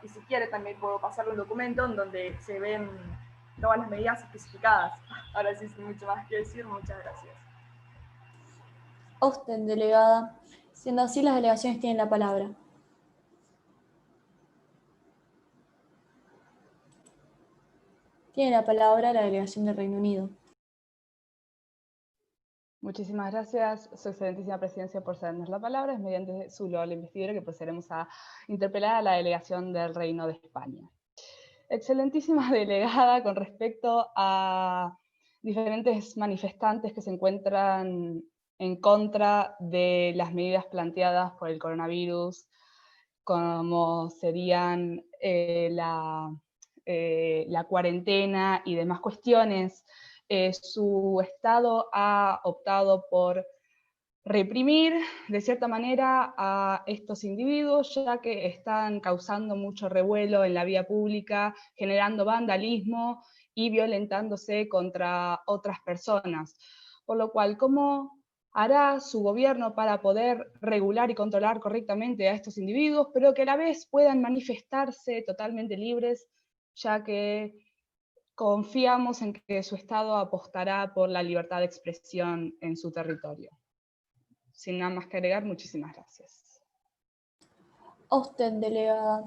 Speaker 9: y si quiere también puedo pasarle un documento en donde se ven todas las medidas especificadas. Ahora sí, sin mucho más que decir, muchas gracias.
Speaker 1: A usted, delegada. Siendo así, las delegaciones tienen la palabra. Tiene la palabra la delegación del Reino Unido.
Speaker 5: Muchísimas gracias, Su Excelentísima Presidencia, por cedernos la palabra. Es mediante su loable investidura que procederemos a interpelar a la delegación del Reino de España. Excelentísima delegada, con respecto a diferentes manifestantes que se encuentran en contra de las medidas planteadas por el coronavirus, como serían la cuarentena y demás cuestiones, su Estado ha optado por reprimir de cierta manera a estos individuos, ya que están causando mucho revuelo en la vía pública, generando vandalismo y violentándose contra otras personas. Por lo cual, ¿cómo hará su gobierno para poder regular y controlar correctamente a estos individuos, pero que a la vez puedan manifestarse totalmente libres, ya que confiamos en que su Estado apostará por la libertad de expresión en su territorio? Sin nada más que agregar, muchísimas gracias.
Speaker 1: A usted, delegada.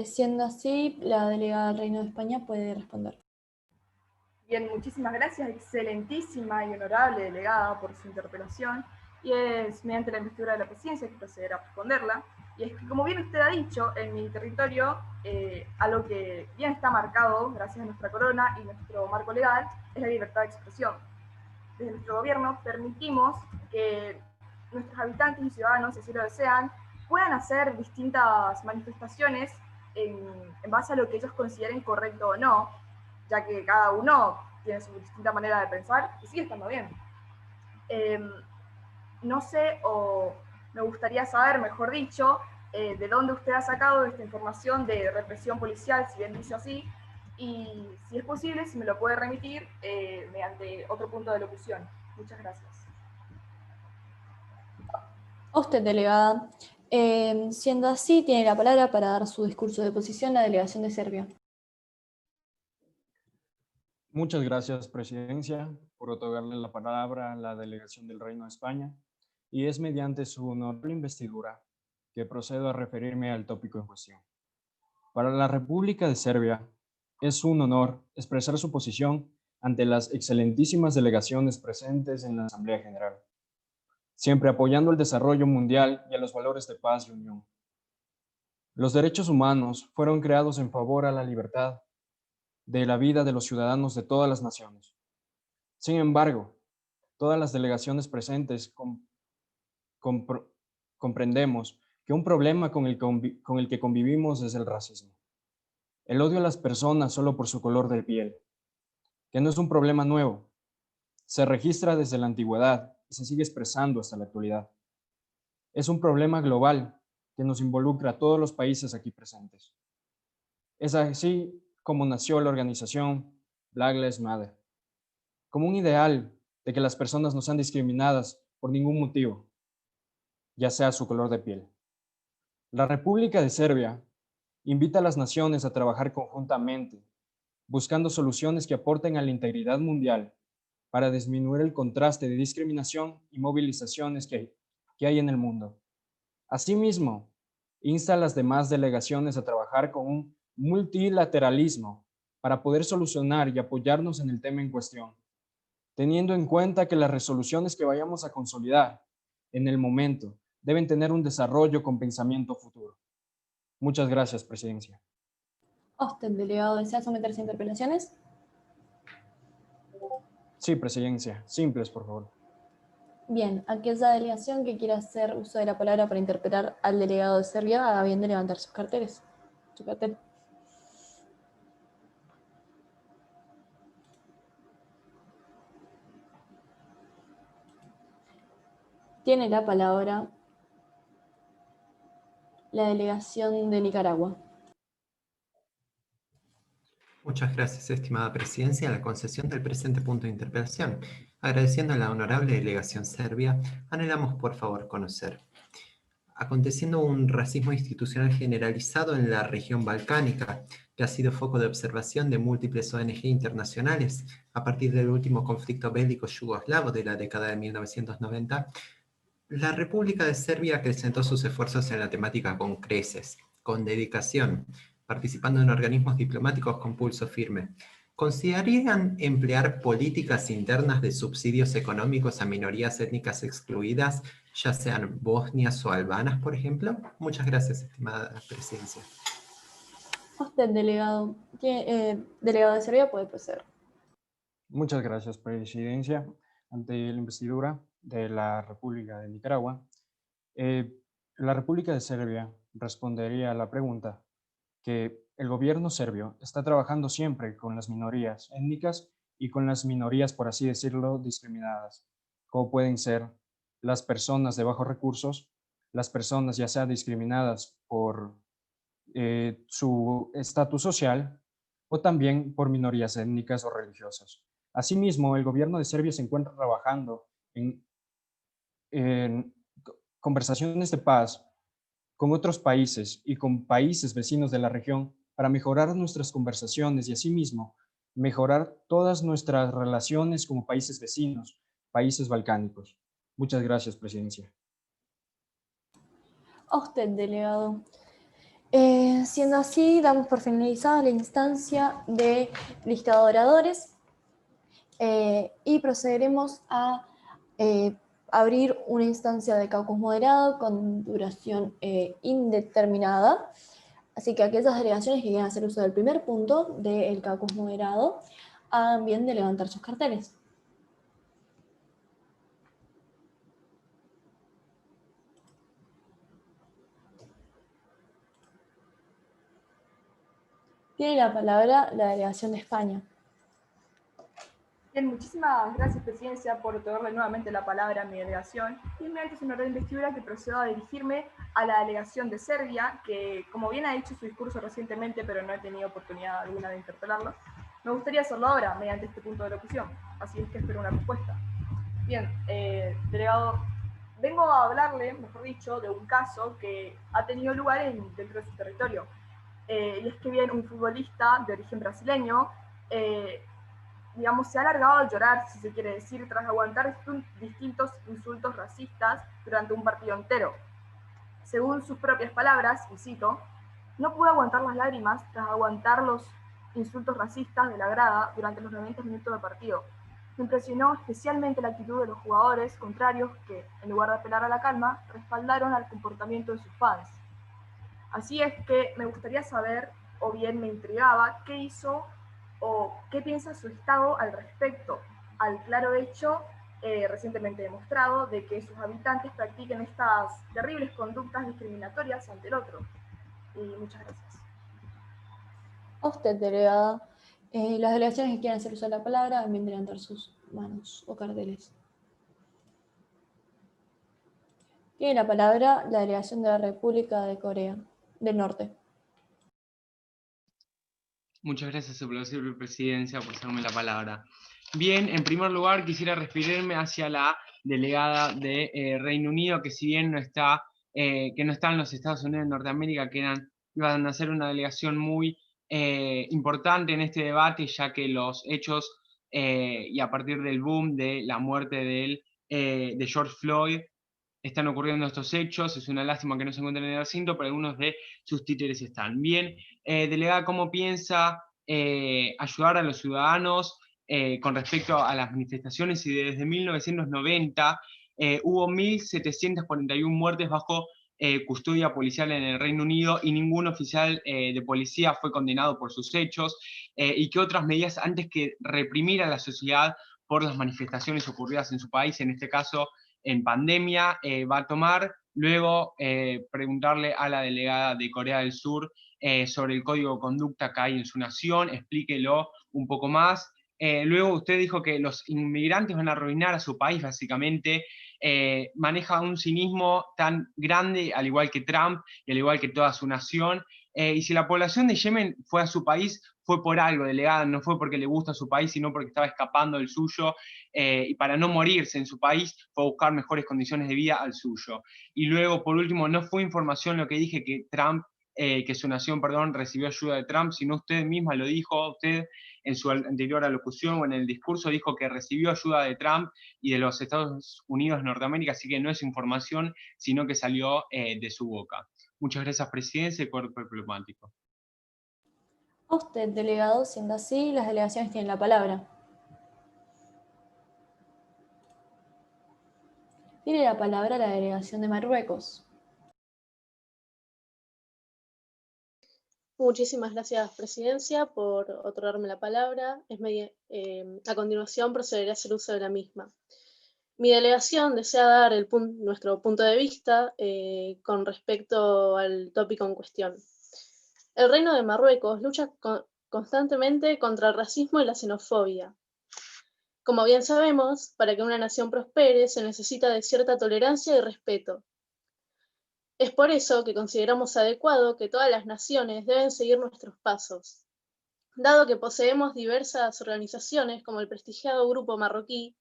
Speaker 1: Siendo así, la delegada del Reino de España puede responder.
Speaker 9: Bien, muchísimas gracias, excelentísima y honorable delegada, por su interpelación. Y es mediante la investidura de la presidencia que procederá a responderla. Y es que, como bien usted ha dicho, en mi territorio, algo que bien está marcado, gracias a nuestra corona y nuestro marco legal, es la libertad de expresión. Desde nuestro gobierno permitimos que nuestros habitantes y ciudadanos, si así lo desean, puedan hacer distintas manifestaciones en base a lo que ellos consideren correcto o no, ya que cada uno tiene su distinta manera de pensar y sigue estando bien. No sé, o me gustaría saber, mejor dicho, de dónde usted ha sacado esta información de represión policial, si bien dice así, y si es posible, si me lo puede remitir mediante otro punto de locución. Muchas gracias.
Speaker 1: A usted, delegada. Siendo así, tiene la palabra para dar su discurso de posición la delegación de Serbia.
Speaker 10: Muchas gracias, Presidencia, por otorgarle la palabra a la delegación del Reino de España, y es mediante su honorable investidura que procedo a referirme al tópico en cuestión. Para la República de Serbia es un honor expresar su posición ante las excelentísimas delegaciones presentes en la Asamblea General, siempre apoyando el desarrollo mundial y a los valores de paz y unión. Los derechos humanos fueron creados en favor a la libertad de la vida de los ciudadanos de todas las naciones. Sin embargo, todas las delegaciones presentes comprendemos que un problema con el que convivimos es el racismo. El odio a las personas solo por su color de piel, que no es un problema nuevo. Se registra desde la antigüedad y se sigue expresando hasta la actualidad. Es un problema global que nos involucra a todos los países aquí presentes. Es así como nació la organización Black Lives Matter, como un ideal de que las personas no sean discriminadas por ningún motivo, ya sea su color de piel. La República de Serbia invita a las naciones a trabajar conjuntamente, buscando soluciones que aporten a la integridad mundial para disminuir el contraste de discriminación y movilizaciones que hay en el mundo. Asimismo, insta a las demás delegaciones a trabajar con un multilateralismo para poder solucionar y apoyarnos en el tema en cuestión, teniendo en cuenta que las resoluciones que vayamos a consolidar en el momento deben tener un desarrollo con pensamiento futuro. Muchas gracias, Presidencia.
Speaker 1: A usted, delegado, ¿desea someterse a interpelaciones?
Speaker 10: Sí, Presidencia. Simples, por favor.
Speaker 1: Bien, aquella delegación que quiera hacer uso de la palabra para interpelar al delegado de Serbia, haga bien de levantar sus carteles. Su cartel. Tiene la palabra la delegación de Nicaragua.
Speaker 3: Muchas gracias, estimada presidencia, a la concesión del presente punto de interpelación. Agradeciendo a la honorable delegación serbia, anhelamos por favor conocer. Aconteciendo un racismo institucional generalizado en la región balcánica, que ha sido foco de observación de múltiples ONG internacionales a partir del último conflicto bélico yugoslavo de la década de 1990, la República de Serbia acrecentó sus esfuerzos en la temática con creces, con dedicación, participando en organismos diplomáticos con pulso firme. ¿Considerarían emplear políticas internas de subsidios económicos a minorías étnicas excluidas, ya sean bosnias o albanas, por ejemplo? Muchas gracias, estimada presidencia.
Speaker 1: Usted, delegado. Delegado de Serbia, puede proceder.
Speaker 10: Muchas gracias, presidencia. Ante la investidura de la República de Nicaragua, la República de Serbia respondería a la pregunta que el gobierno serbio está trabajando siempre con las minorías étnicas y con las minorías, por así decirlo, discriminadas, como pueden ser las personas de bajos recursos, las personas ya sea discriminadas por su estatus social o también por minorías étnicas o religiosas. Asimismo, el gobierno de Serbia se encuentra trabajando en conversaciones de paz con otros países y con países vecinos de la región para mejorar nuestras conversaciones y asimismo mejorar todas nuestras relaciones como países vecinos, países balcánicos. Muchas gracias, presidencia.
Speaker 1: A usted, delegado. Siendo así, damos por finalizada la instancia de listado de oradores y procederemos a abrir una instancia de caucus moderado con duración indeterminada. Así que aquellas delegaciones que quieran hacer uso del primer punto del caucus moderado, hagan bien de levantar sus carteles. Tiene la palabra la delegación de España.
Speaker 9: Bien, muchísimas gracias, presidencia, por otorgarle nuevamente la palabra a mi delegación. Y mediante su honor de investidura que procedo a dirigirme a la delegación de Serbia, que como bien ha dicho su discurso recientemente, pero no he tenido oportunidad alguna de interpelarlo, me gustaría hacerlo ahora, mediante este punto de locución. Así es que espero una respuesta. Bien, delegado, vengo a hablarle, mejor dicho, de un caso que ha tenido lugar dentro de su territorio. Y es que bien, un futbolista de origen brasileño, digamos, se ha alargado a llorar, si se quiere decir, tras aguantar distintos insultos racistas durante un partido entero. Según sus propias palabras, y cito, no pude aguantar las lágrimas tras aguantar los insultos racistas de la grada durante los 90 minutos del partido. Me impresionó especialmente la actitud de los jugadores contrarios que, en lugar de apelar a la calma, respaldaron al comportamiento de sus fans. Así es que me gustaría saber, o bien me intrigaba, qué hizo o qué piensa su Estado al respecto, al claro hecho recientemente demostrado de que sus habitantes practiquen estas terribles conductas discriminatorias ante el otro. Y muchas gracias.
Speaker 1: A usted, delegada. Las delegaciones que quieran hacer uso de la palabra deben levantar sus manos o carteles. Tiene la palabra la delegación de la República de Corea del Norte.
Speaker 6: Muchas gracias, su plausible presidencia, por hacerme la palabra. Bien, en primer lugar quisiera referirme hacia la delegada de Reino Unido, que si bien no está en los Estados Unidos de Norteamérica, iban a ser una delegación muy importante en este debate, ya que los hechos y a partir del boom de la muerte de George Floyd, están ocurriendo estos hechos. Es una lástima que no se encuentren en el recinto, pero algunos de sus títeres están. Bien, delegada, ¿cómo piensa ayudar a los ciudadanos con respecto a las manifestaciones? Y desde 1990 hubo 1.741 muertes bajo custodia policial en el Reino Unido y ningún oficial de policía fue condenado por sus hechos, y que otras medidas antes que reprimir a la sociedad por las manifestaciones ocurridas en su país, en este caso en pandemia, va a tomar. Luego preguntarle a la delegada de Corea del Sur sobre el código de conducta que hay en su nación, explíquelo un poco más. Luego usted dijo que los inmigrantes van a arruinar a su país, básicamente. Maneja un cinismo tan grande, al igual que Trump y al igual que toda su nación. Y si la población de Yemen fue a su país, fue por algo, delegada, no fue porque le gusta su país, sino porque estaba escapando del suyo, y para no morirse en su país, fue a buscar mejores condiciones de vida al suyo. Y luego, por último, no fue información lo que dije que que su nación, perdón, recibió ayuda de Trump, sino usted misma lo dijo, usted en su anterior alocución o en el discurso dijo que recibió ayuda de Trump y de los Estados Unidos de Norteamérica, así que no es información, sino que salió de su boca. Muchas gracias, Presidencia y Cuerpo Diplomático.
Speaker 1: A usted, delegado, siendo así, las delegaciones tienen la palabra. Tiene la palabra la delegación de Marruecos.
Speaker 11: Muchísimas gracias, Presidencia, por otorgarme la palabra. A continuación procederé a hacer uso de la misma. Mi delegación desea dar nuestro punto de vista con respecto al tópico en cuestión. El Reino de Marruecos lucha constantemente contra el racismo y la xenofobia. Como bien sabemos, para que una nación prospere se necesita de cierta tolerancia y respeto. Es por eso que consideramos adecuado que todas las naciones deben seguir nuestros pasos. Dado que poseemos diversas organizaciones como el prestigiado grupo marroquí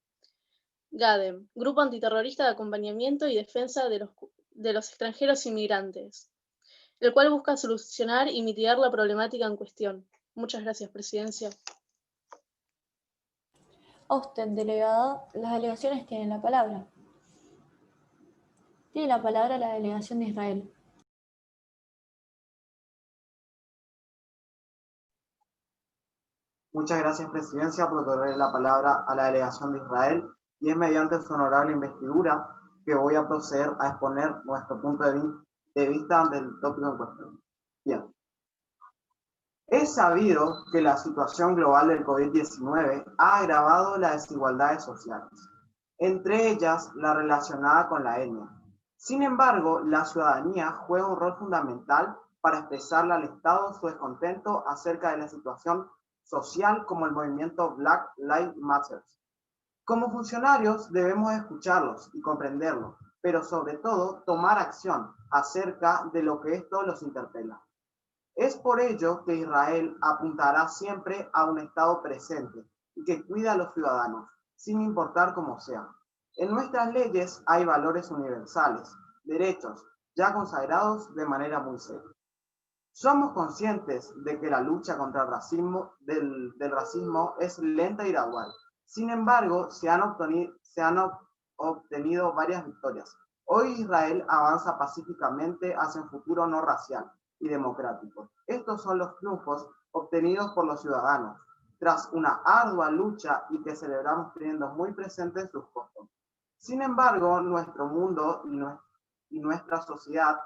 Speaker 11: GADEM, Grupo Antiterrorista de Acompañamiento y Defensa de los Extranjeros Inmigrantes, el cual busca solucionar y mitigar la problemática en cuestión. Muchas gracias, Presidencia.
Speaker 1: A usted, delegado, las delegaciones tienen la palabra. Tiene la palabra la delegación de Israel.
Speaker 12: Muchas gracias, Presidencia, por otorgar la palabra a la delegación de Israel, y es mediante su honorable investidura que voy a proceder a exponer nuestro punto de vista del tópico en cuestión. Bien. Es sabido que la situación global del COVID-19 ha agravado las desigualdades sociales, entre ellas la relacionada con la etnia. Sin embargo, la ciudadanía juega un rol fundamental para expresarle al Estado su descontento acerca de la situación social, como el movimiento Black Lives Matter. Como funcionarios debemos escucharlos y comprenderlos, pero sobre todo tomar acción acerca de lo que esto los interpela. Es por ello que Israel apuntará siempre a un Estado presente y que cuida a los ciudadanos, sin importar cómo sea. En nuestras leyes hay valores universales, derechos ya consagrados de manera muy seria. Somos conscientes de que la lucha contra el racismo, del racismo es lenta y gradual. Sin embargo, se han obtenido varias victorias. Hoy Israel avanza pacíficamente hacia un futuro no racial y democrático. Estos son los triunfos obtenidos por los ciudadanos, tras una ardua lucha y que celebramos teniendo muy presentes sus costos. Sin embargo, nuestro mundo y nuestra sociedad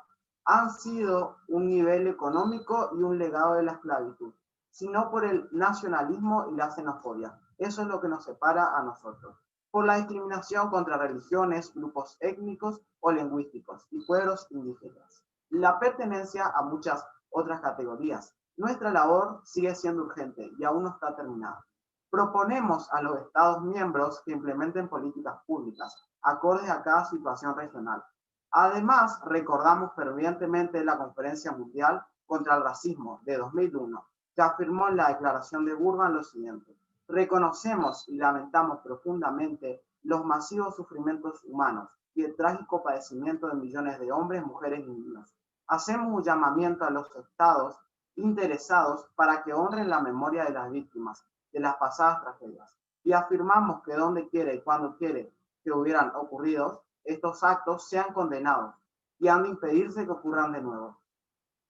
Speaker 12: han sido un nivel económico y un legado de la esclavitud, sino por el nacionalismo y la xenofobia. Eso es lo que nos separa a nosotros. Por la discriminación contra religiones, grupos étnicos o lingüísticos y pueblos indígenas. La pertenencia a muchas otras categorías. Nuestra labor sigue siendo urgente y aún no está terminada. Proponemos a los Estados miembros que implementen políticas públicas acordes a cada situación regional. Además, recordamos fervientemente la Conferencia Mundial contra el Racismo de 2001, que afirmó en la Declaración de Durban lo siguiente: reconocemos y lamentamos profundamente los masivos sufrimientos humanos y el trágico padecimiento de millones de hombres, mujeres y niños. Hacemos un llamamiento a los estados interesados para que honren la memoria de las víctimas de las pasadas tragedias y afirmamos que donde quiera y cuando quiera que hubieran ocurrido, estos actos sean condenados y han de impedirse que ocurran de nuevo.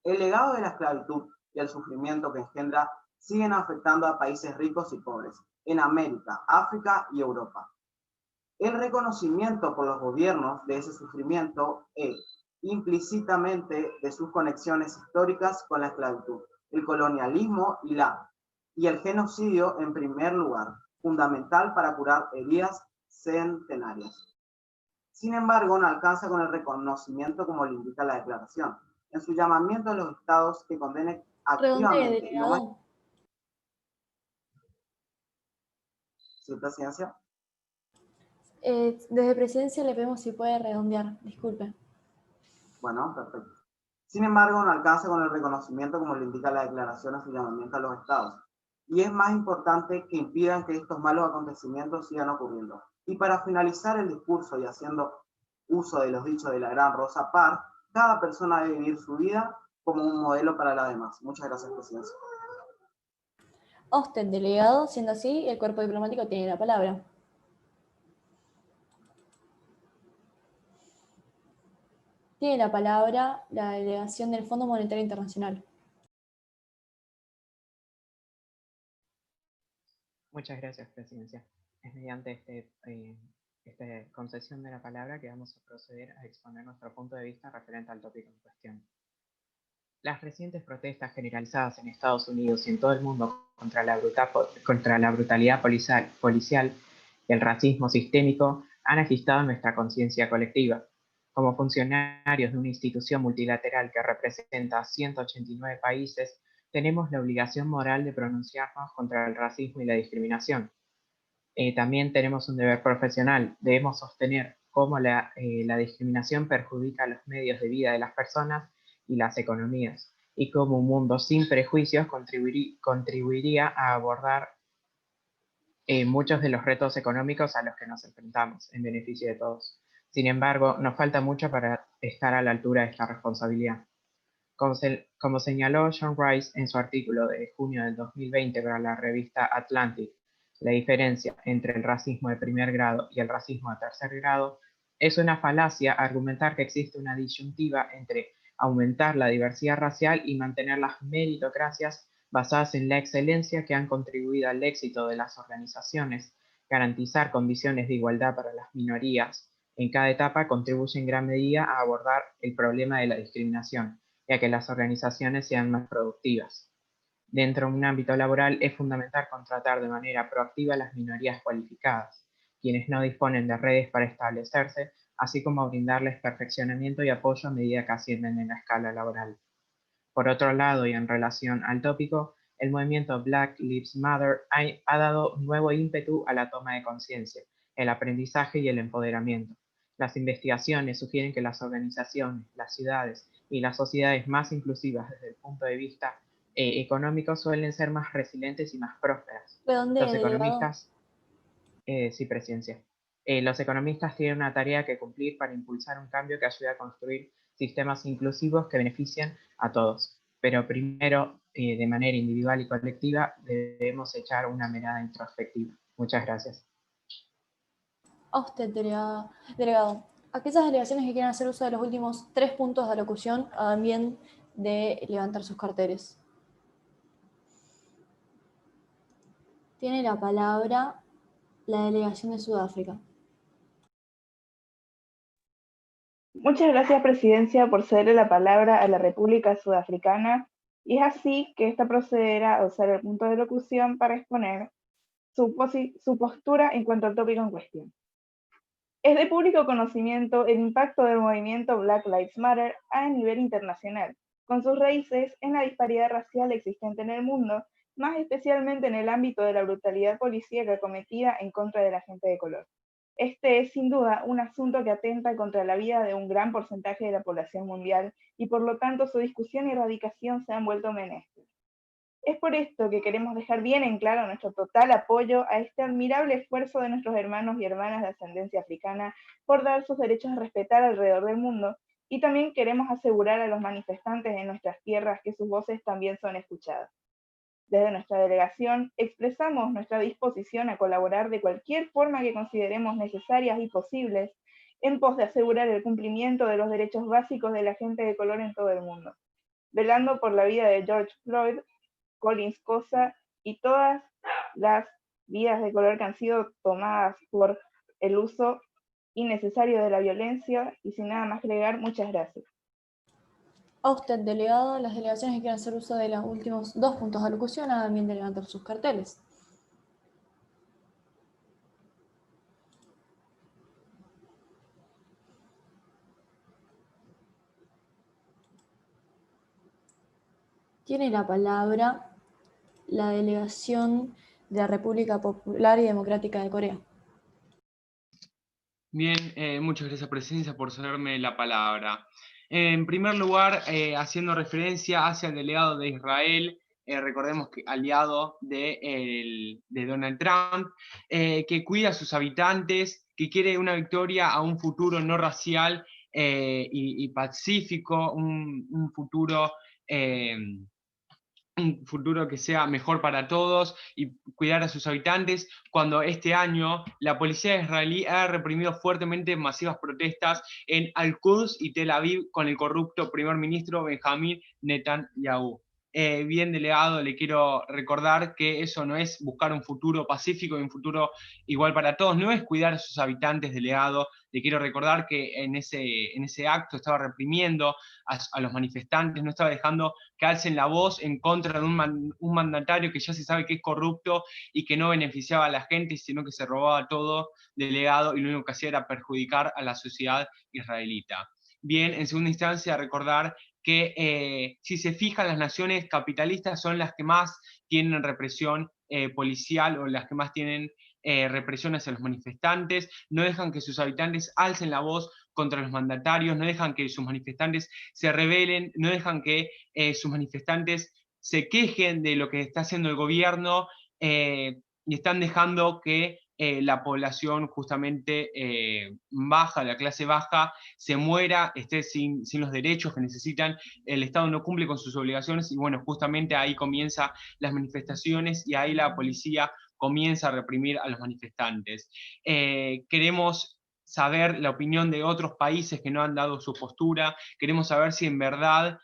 Speaker 12: El legado de la esclavitud y el sufrimiento que engendra siguen afectando a países ricos y pobres en América, África y Europa. El reconocimiento por los gobiernos de ese sufrimiento implícitamente de sus conexiones históricas con la esclavitud, el colonialismo y el genocidio en primer lugar, fundamental para curar heridas centenarias. Sin embargo, no alcanza con el reconocimiento como le indica la declaración. En su llamamiento a los estados que condenen activamente ¿Sí, Presidencia?
Speaker 1: Desde Presidencia le pedimos si puede redondear, disculpe.
Speaker 12: Bueno, perfecto. Sin embargo, no alcanza con el reconocimiento como le indica la declaración a su llamamiento a los estados. Y es más importante que impidan que estos malos acontecimientos sigan ocurriendo. Y para finalizar el discurso y haciendo uso de los dichos de la gran Rosa Parks, cada persona debe vivir su vida como un modelo para las demás. Muchas gracias, Presidencia.
Speaker 1: A usted, delegado, siendo así, el cuerpo diplomático tiene la palabra. Tiene la palabra la delegación del Fondo Monetario Internacional.
Speaker 13: Muchas gracias, Presidencia. Es mediante esta concesión de la palabra que vamos a proceder a exponer nuestro punto de vista referente al tópico en cuestión. Las recientes protestas generalizadas en Estados Unidos y en todo el mundo contra la brutalidad policial y el racismo sistémico han agitado nuestra conciencia colectiva. Como funcionarios de una institución multilateral que representa a 189 países, tenemos la obligación moral de pronunciarnos contra el racismo y la discriminación. También tenemos un deber profesional. Debemos sostener cómo la discriminación perjudica los medios de vida de las personas y las economías, y cómo un mundo sin prejuicios contribuiría a abordar muchos de los retos económicos a los que nos enfrentamos en beneficio de todos. Sin embargo, nos falta mucho para estar a la altura de esta responsabilidad. Como señaló John Rice en su artículo de junio del 2020 para la revista Atlantic, la diferencia entre el racismo de primer grado y el racismo de tercer grado es una falacia argumentar que existe una disyuntiva entre aumentar la diversidad racial y mantener las meritocracias basadas en la excelencia que han contribuido al éxito de las organizaciones. Garantizar condiciones de igualdad para las minorías en cada etapa contribuye en gran medida a abordar el problema de la discriminación y a que las organizaciones sean más productivas. Dentro de un ámbito laboral es fundamental contratar de manera proactiva a las minorías cualificadas, quienes no disponen de redes para establecerse, así como brindarles perfeccionamiento y apoyo a medida que ascienden en la escala laboral. Por otro lado, y en relación al tópico, el movimiento Black Lives Matter ha dado un nuevo ímpetu a la toma de conciencia, el aprendizaje y el empoderamiento. Las investigaciones sugieren que las organizaciones, las ciudades y las sociedades más inclusivas desde el punto de vista económico suelen ser más resilientes y más prósperas. Los economistas, sí, Presidencia. Los economistas tienen una tarea que cumplir para impulsar un cambio que ayude a construir sistemas inclusivos que beneficien a todos. Pero primero, de manera individual y colectiva, debemos echar una mirada introspectiva. Muchas gracias.
Speaker 1: A usted, delegado. Aquellas delegaciones que quieran hacer uso de los últimos 3 puntos de alocución, hagan bien de levantar sus carteles. Tiene la palabra la delegación de Sudáfrica.
Speaker 14: Muchas gracias, Presidencia, por cederle la palabra a la República Sudafricana, y es así que ésta procederá a usar el punto de locución para exponer su postura en cuanto al tópico en cuestión. Es de público conocimiento el impacto del movimiento Black Lives Matter a nivel internacional, con sus raíces en la disparidad racial existente en el mundo, más especialmente en el ámbito de la brutalidad policíaca cometida en contra de la gente de color. Este es sin duda un asunto que atenta contra la vida de un gran porcentaje de la población mundial y por lo tanto su discusión y erradicación se han vuelto menester. Es por esto que queremos dejar bien en claro nuestro total apoyo a este admirable esfuerzo de nuestros hermanos y hermanas de ascendencia africana por dar sus derechos a respetar alrededor del mundo, y también queremos asegurar a los manifestantes en nuestras tierras que sus voces también son escuchadas. Desde nuestra delegación expresamos nuestra disposición a colaborar de cualquier forma que consideremos necesarias y posibles en pos de asegurar el cumplimiento de los derechos básicos de la gente de color en todo el mundo, velando por la vida de George Floyd, Collins Cosa y todas las vidas de color que han sido tomadas por el uso innecesario de la violencia. Y sin nada más que agregar, muchas gracias.
Speaker 1: A usted, delegado, las delegaciones que quieran hacer uso de los últimos 2 puntos de alocución, hagan bien de levantar sus carteles. Tiene la palabra la delegación de la República Popular y Democrática de Corea.
Speaker 6: Bien, muchas gracias, Presidencia, por cederme la palabra. En primer lugar, haciendo referencia hacia el delegado de Israel, recordemos que aliado de Donald Trump, que cuida a sus habitantes, que quiere una victoria a un futuro no racial y pacífico, un futuro que sea mejor para todos y cuidar a sus habitantes, cuando este año la policía israelí ha reprimido fuertemente masivas protestas en Al-Quds y Tel Aviv con el corrupto primer ministro Benjamín Netanyahu. Bien, delegado, le quiero recordar que eso no es buscar un futuro pacífico y un futuro igual para todos, no es cuidar a sus habitantes, delegado. Le quiero recordar que en ese acto estaba reprimiendo a los manifestantes, no estaba dejando que alcen la voz en contra de un mandatario que ya se sabe que es corrupto y que no beneficiaba a la gente, sino que se robaba todo, delegado, y lo único que hacía era perjudicar a la sociedad israelita. Bien, en segunda instancia, recordar que si se fijan, las naciones capitalistas son las que más tienen represión policial, o las que más tienen represión hacia los manifestantes, no dejan que sus habitantes alcen la voz contra los mandatarios, no dejan que sus manifestantes se rebelen, no dejan que sus manifestantes se quejen de lo que está haciendo el gobierno, y están dejando que la población justamente baja, la clase baja, se muera, esté sin los derechos que necesitan. El Estado no cumple con sus obligaciones, y bueno, justamente ahí comienzan las manifestaciones y ahí la policía comienza a reprimir a los manifestantes. Queremos saber la opinión de otros países que no han dado su postura, queremos saber si en verdad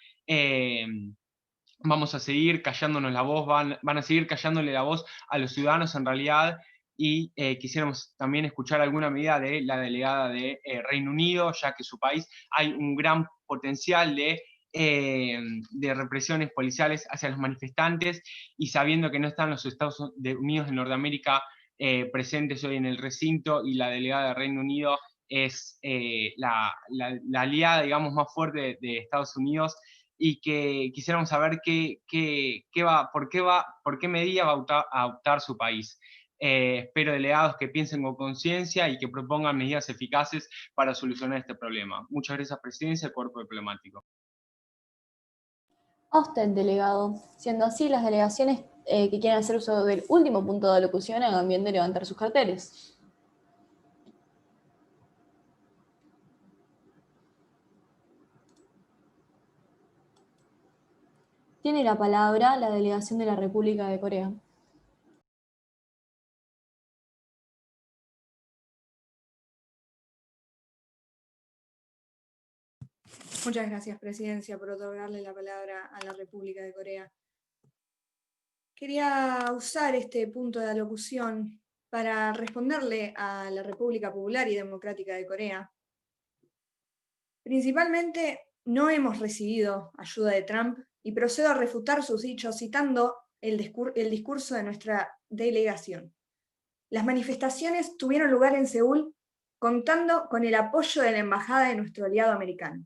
Speaker 6: vamos a seguir callándonos la voz, van a seguir callándole la voz a los ciudadanos en realidad, y quisiéramos también escuchar alguna medida de la delegada de Reino Unido, ya que en su país hay un gran potencial de represiones policiales hacia los manifestantes, y sabiendo que no están los Estados Unidos de Norteamérica presentes hoy en el recinto, y la delegada de Reino Unido es la aliada, digamos, más fuerte de Estados Unidos, y que quisiéramos saber por qué medida va a optar su país. Espero, delegados, que piensen con conciencia y que propongan medidas eficaces para solucionar este problema. Muchas gracias, Presidencia, Cuerpo Diplomático.
Speaker 1: A usted, delegado. Siendo así, las delegaciones que quieran hacer uso del último punto de alocución hagan bien de levantar sus carteles. Tiene la palabra la delegación de la República de Corea.
Speaker 8: Muchas gracias, Presidencia, por otorgarle la palabra a la República de Corea. Quería usar este punto de alocución para responderle a la República Popular y Democrática de Corea. Principalmente, no hemos recibido ayuda de Trump, y procedo a refutar sus dichos citando el discurso de nuestra delegación. Las manifestaciones tuvieron lugar en Seúl contando con el apoyo de la embajada de nuestro aliado americano.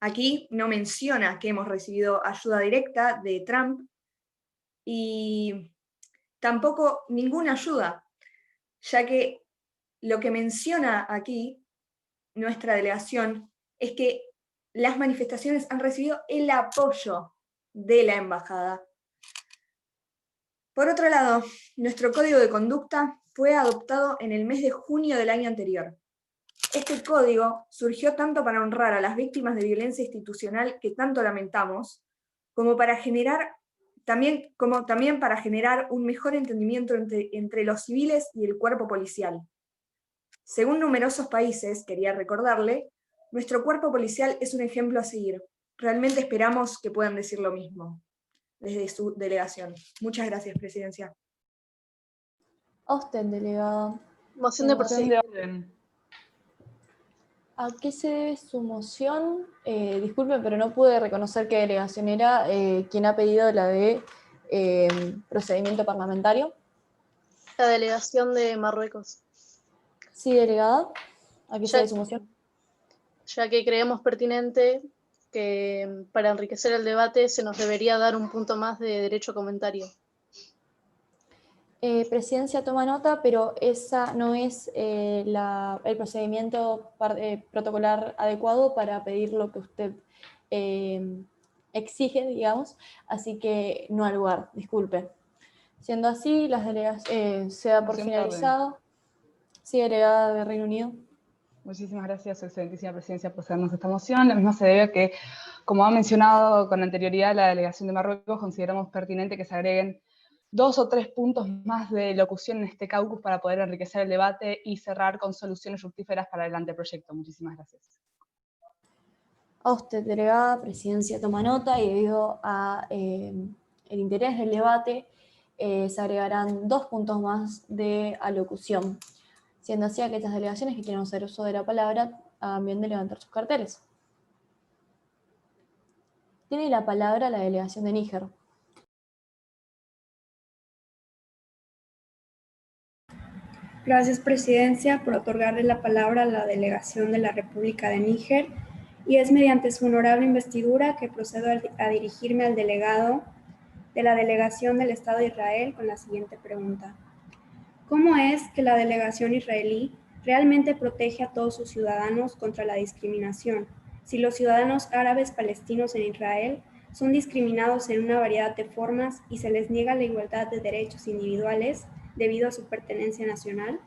Speaker 8: Aquí no menciona que hemos recibido ayuda directa de Trump y tampoco ninguna ayuda, ya que lo que menciona aquí nuestra delegación es que las manifestaciones han recibido el apoyo de la embajada. Por otro lado, nuestro código de conducta fue adoptado en el mes de junio del año anterior. Este código surgió tanto para honrar a las víctimas de violencia institucional que tanto lamentamos, como también para generar un mejor entendimiento entre los civiles y el cuerpo policial. Según numerosos países, quería recordarle, nuestro cuerpo policial es un ejemplo a seguir. Realmente esperamos que puedan decir lo mismo desde su delegación. Muchas gracias, Presidencia.
Speaker 1: A usted, delegado.
Speaker 11: Moción de
Speaker 5: Moción de orden.
Speaker 1: ¿A qué se debe su moción? Disculpen, pero no pude reconocer qué delegación era quien ha pedido la de procedimiento parlamentario.
Speaker 11: La delegación de Marruecos.
Speaker 1: Sí, delegada. ¿A qué se debe su moción?
Speaker 11: Ya que creemos pertinente que para enriquecer el debate se nos debería dar un punto más de derecho a comentario.
Speaker 1: Presidencia toma nota, pero esa no es el procedimiento protocolar adecuado para pedir lo que usted exige, digamos, así que no al lugar, disculpe. Siendo así, las delegaciones se da por
Speaker 5: Moción de orden.
Speaker 1: finalizado. Sí, delegada de Reino Unido.
Speaker 5: Muchísimas gracias, Su Excelentísima Presidencia, por hacernos esta moción. La misma se debe a que, como ha mencionado con anterioridad la delegación de Marruecos, consideramos pertinente que se agreguen 2 o 3 puntos más de locución en este caucus para poder enriquecer el debate y cerrar con soluciones fructíferas para el anteproyecto. Muchísimas gracias.
Speaker 1: A usted, delegada, Presidencia toma nota y debido a el interés del debate, se agregarán 2 puntos más de alocución. Siendo así, aquellas delegaciones que quieran hacer uso de la palabra, hagan bien de levantar sus carteles. Tiene la palabra la delegación de Níger.
Speaker 15: Gracias, Presidencia, por otorgarle la palabra a la delegación de la República de Níger, y es mediante su honorable investidura que procedo a dirigirme al delegado de la delegación del Estado de Israel con la siguiente pregunta. ¿Cómo es que la delegación israelí realmente protege a todos sus ciudadanos contra la discriminación, si los ciudadanos árabes palestinos en Israel son discriminados en una variedad de formas y se les niega la igualdad de derechos individuales debido a su pertenencia nacional?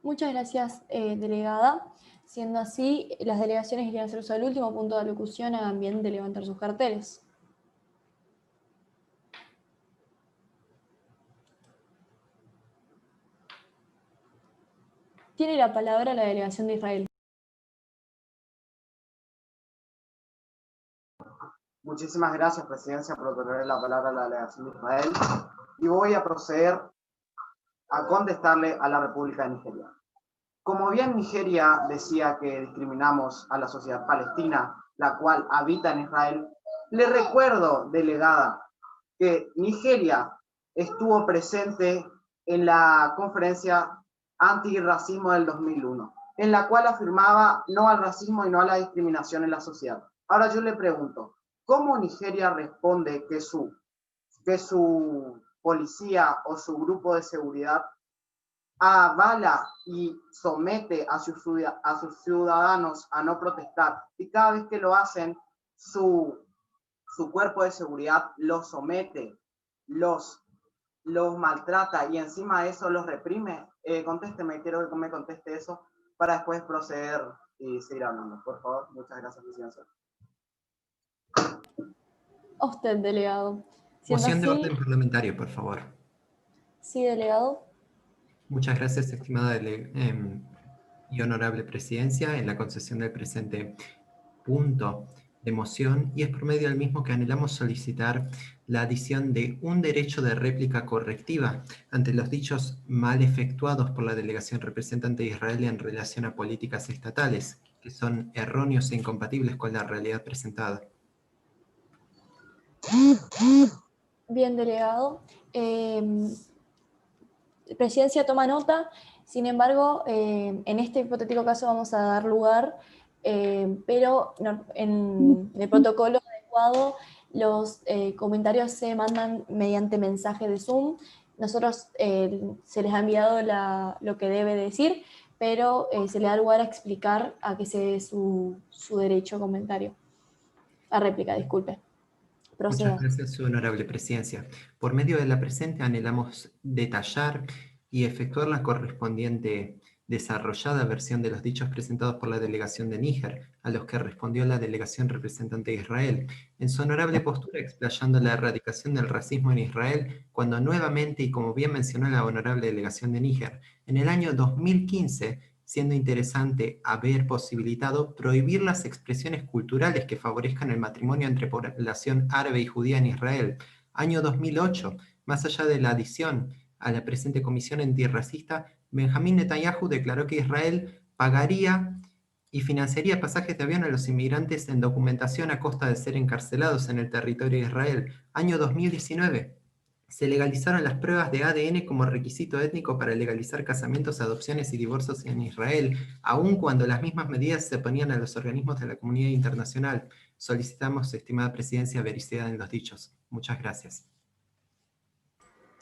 Speaker 1: Muchas gracias, delegada. Siendo así, las delegaciones que quieran hacer uso del último punto de alocución, hagan bien de levantar sus carteles. Tiene la palabra la delegación de Israel.
Speaker 12: Muchísimas gracias, Presidencia, por otorgar la palabra a la delegación de Israel. Y voy a proceder a contestarle a la República de Nigeria. Como bien Nigeria decía que discriminamos a la sociedad palestina, la cual habita en Israel, le recuerdo, delegada, que Nigeria estuvo presente en la conferencia antirracismo del 2001, en la cual afirmaba no al racismo y no a la discriminación en la sociedad. Ahora yo le pregunto, ¿cómo Nigeria responde que su policía o su grupo de seguridad avala y somete a sus ciudadanos a no protestar, y cada vez que lo hacen, su cuerpo de seguridad los somete, los maltrata y encima de eso los reprime? Contésteme, quiero que me conteste eso para después proceder y seguir hablando, por favor. Muchas gracias, Presidencia.
Speaker 1: A usted, delegado.
Speaker 3: Moción de orden parlamentario, por favor.
Speaker 1: Sí, delegado.
Speaker 3: Muchas gracias, estimada y honorable Presidencia, en la concesión del presente punto de moción, y es por medio del mismo que anhelamos solicitar la adición de un derecho de réplica correctiva ante los dichos mal efectuados por la delegación representante de Israel en relación a políticas estatales, que son erróneos e incompatibles con la realidad presentada.
Speaker 1: Bien, delegado. Presidencia toma nota, sin embargo, en este hipotético caso vamos a dar lugar, pero en el protocolo adecuado los comentarios se mandan mediante mensaje de Zoom. Nosotros se les ha enviado lo que debe decir, pero se le da lugar a explicar a que se dé su derecho a comentario, a réplica, disculpe. Proceda.
Speaker 3: Muchas gracias, su honorable Presidencia. Por medio de la presente anhelamos detallar y efectuar la correspondiente desarrollada versión de los dichos presentados por la delegación de Níger, a los que respondió la delegación representante de Israel, en su honorable postura explayando la erradicación del racismo en Israel, cuando nuevamente, y como bien mencionó la honorable delegación de Níger, en el año 2015, siendo interesante haber posibilitado prohibir las expresiones culturales que favorezcan el matrimonio entre población árabe y judía en Israel. Año 2008, más allá de la adición a la presente comisión antirracista, Benjamín Netanyahu declaró que Israel pagaría y financiaría pasajes de avión a los inmigrantes en documentación a costa de ser encarcelados en el territorio de Israel. Año 2019, Se legalizaron las pruebas de ADN como requisito étnico para legalizar casamientos, adopciones y divorcios en Israel, aun cuando las mismas medidas se oponían a los organismos de la comunidad internacional. Solicitamos, estimada presidencia, veracidad en los dichos. Muchas gracias.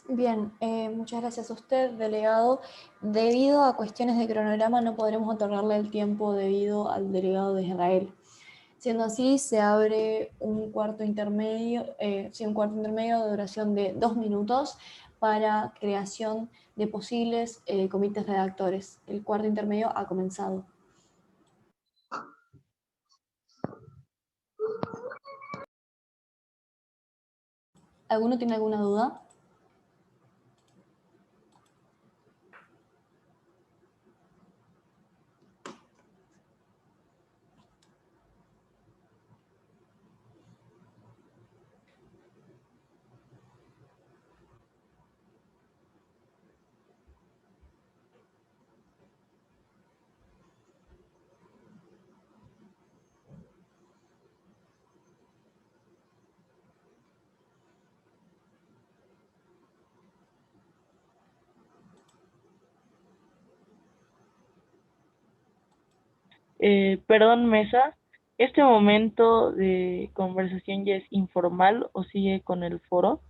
Speaker 1: Bien, muchas gracias a usted, delegado. Debido a cuestiones de cronograma no podremos otorgarle el tiempo debido al delegado de Israel. Siendo así, se abre un cuarto intermedio, de duración de 2 minutos para creación de posibles comités redactores. El cuarto intermedio ha comenzado. ¿Alguno tiene alguna duda?
Speaker 16: Perdón, Mesa, ¿este momento de conversación ya es informal o sigue con el foro?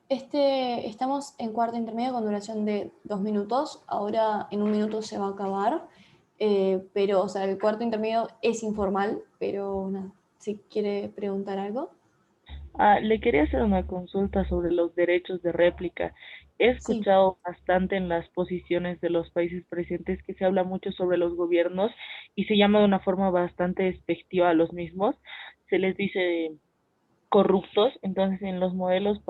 Speaker 1: Estamos en cuarto intermedio con duración de 2 minutos. Ahora en 1 minuto se va a acabar. Pero, o sea, el cuarto intermedio es informal, pero nada, si quiere preguntar algo.
Speaker 16: Le quería hacer una consulta sobre los derechos de réplica. He escuchado bastante en las posiciones de los países presentes que se habla mucho sobre los gobiernos y se llama de una forma bastante despectiva a los mismos. Se les dice corruptos, entonces en los modelos,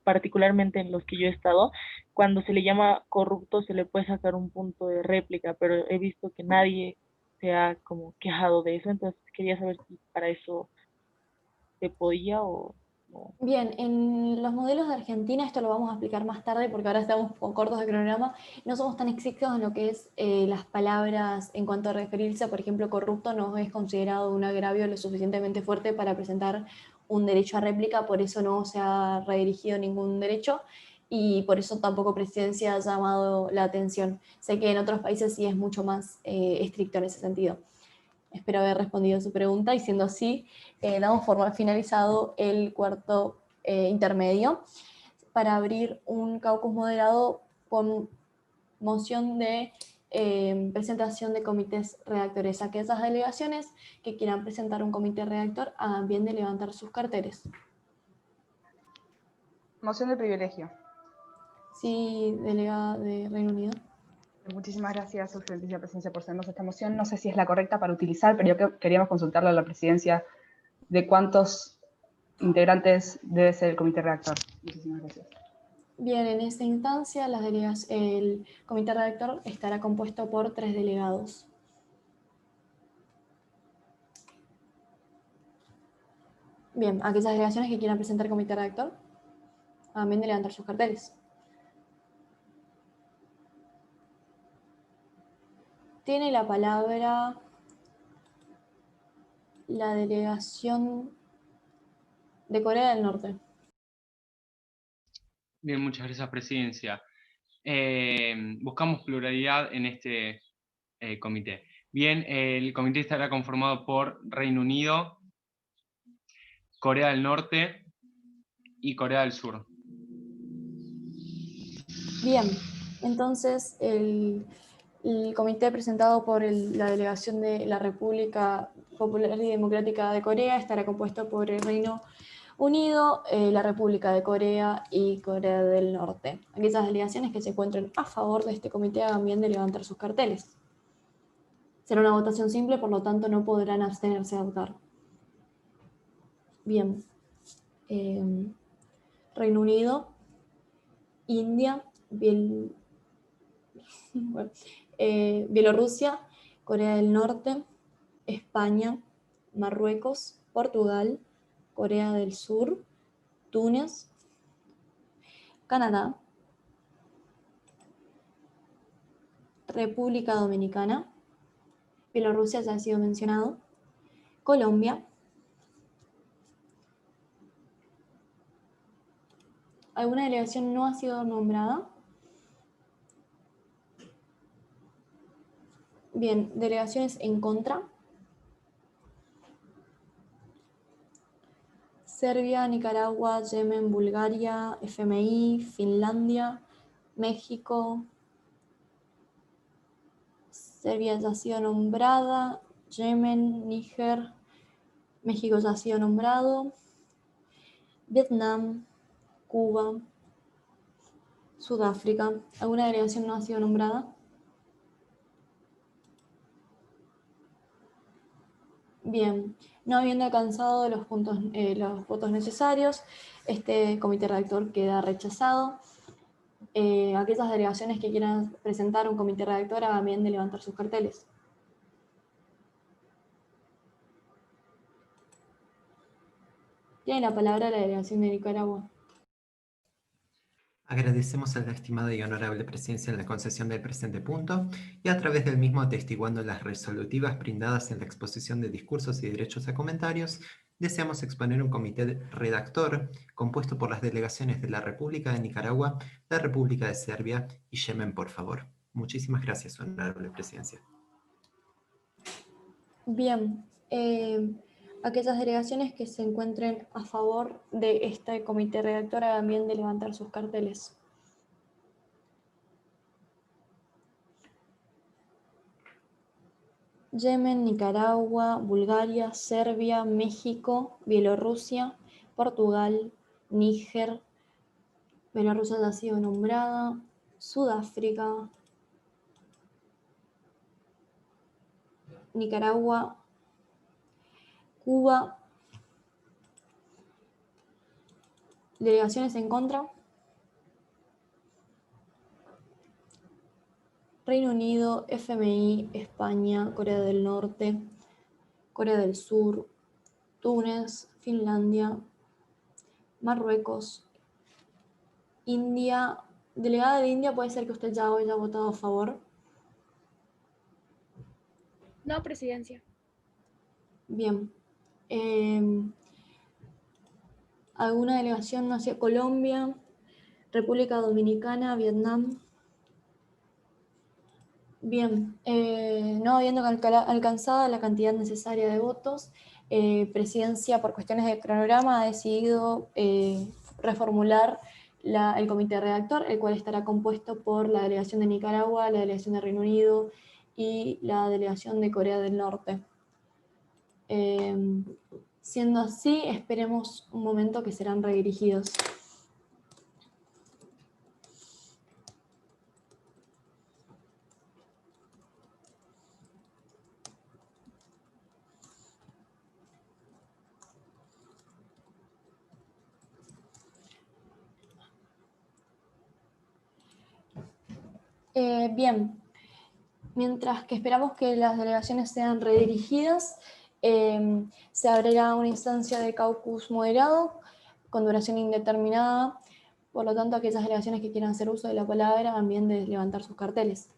Speaker 16: particularmente en los que yo he estado, cuando se le llama corrupto se le puede sacar un punto de réplica, pero he visto que nadie se ha como quejado de eso, entonces quería saber si para eso se podía o no.
Speaker 1: Bien, en los modelos de Argentina, esto lo vamos a explicar más tarde porque ahora estamos cortos de cronograma, no somos tan estrictos en lo que es las palabras en cuanto a referirse, por ejemplo, corrupto no es considerado un agravio lo suficientemente fuerte para presentar un derecho a réplica, por eso no se ha redirigido ningún derecho y por eso tampoco Presidencia ha llamado la atención. Sé que en otros países sí es mucho más estricto en ese sentido. Espero haber respondido a su pregunta y siendo así, damos por finalizado el cuarto intermedio para abrir un caucus moderado con moción de presentación de comités redactores. Aquellas delegaciones que quieran presentar un comité redactor hagan bien de levantar sus carteles.
Speaker 5: Moción de privilegio.
Speaker 1: Sí, delegada de Reino Unido.
Speaker 5: Muchísimas gracias, Su Excelentísima Presidencia, por cedernos esta moción. No sé si es la correcta para utilizar, pero queríamos consultarle a la Presidencia de cuántos integrantes debe ser el comité redactor. Muchísimas gracias.
Speaker 1: Bien, en esta instancia el comité redactor estará compuesto por 3 delegados. Bien, aquellas delegaciones que quieran presentar comité redactor, amén de levantar sus carteles. Tiene la palabra la delegación de Corea del Norte.
Speaker 6: Bien, muchas gracias, Presidencia. Buscamos pluralidad en este comité. Bien, el comité estará conformado por Reino Unido, Corea del Norte y Corea del Sur.
Speaker 1: Bien, entonces el comité presentado por la delegación de la República Popular y Democrática de Corea estará compuesto por el Reino Unido, la República de Corea y Corea del Norte. Aquellas delegaciones que se encuentren a favor de este comité hagan bien de levantar sus carteles. Será una votación simple, por lo tanto no podrán abstenerse de votar. Bien. Reino Unido, India, Bielorrusia, Corea del Norte, España, Marruecos, Portugal, Corea del Sur, Túnez, Canadá, República Dominicana, Bielorrusia ya ha sido mencionado, Colombia, ¿Alguna delegación no ha sido nombrada? Bien, delegaciones en contra. Serbia, Nicaragua, Yemen, Bulgaria, FMI, Finlandia, México. Serbia ya ha sido nombrada, Yemen, Níger, México ya ha sido nombrado, Vietnam, Cuba, Sudáfrica. ¿Alguna delegación no ha sido nombrada? Bien, no habiendo alcanzado los votos necesarios, este comité redactor queda rechazado. Aquellas delegaciones que quieran presentar un comité redactor hagan bien de levantar sus carteles. Tiene la palabra la delegación de Nicaragua.
Speaker 3: Agradecemos a la estimada y honorable presencia en la concesión del presente punto y a través del mismo atestiguando las resolutivas brindadas en la exposición de discursos y derechos a comentarios, deseamos exponer un comité redactor compuesto por las delegaciones de la República de Nicaragua, la República de Serbia y Yemen, por favor. Muchísimas gracias, honorable presencia.
Speaker 1: Bien, aquellas delegaciones que se encuentren a favor de este comité redactor hagan bien de levantar sus carteles. Yemen, Nicaragua, Bulgaria, Serbia, México, Bielorrusia, Portugal, Níger, Bielorrusia ya ha sido nombrada, Sudáfrica, Nicaragua, Cuba. Delegaciones en contra. Reino Unido, FMI, España, Corea del Norte, Corea del Sur, Túnez, Finlandia, Marruecos, India. Delegada de India, puede ser que usted ya haya votado a favor.
Speaker 7: No, presidencia.
Speaker 1: Bien. ¿Alguna delegación hacia Colombia, República Dominicana, Vietnam? Bien, no habiendo alcanzado la cantidad necesaria de votos, Presidencia, por cuestiones de cronograma, ha decidido reformular el comité redactor, el cual estará compuesto por la delegación de Nicaragua, la delegación de Reino Unido y la delegación de Corea del Norte. Siendo así, esperemos un momento que serán redirigidos. Bien, mientras que esperamos que las delegaciones sean redirigidas, se abrirá una instancia de caucus moderado con duración indeterminada. Por lo tanto, aquellas delegaciones que quieran hacer uso de la palabra hagan bien de levantar sus carteles.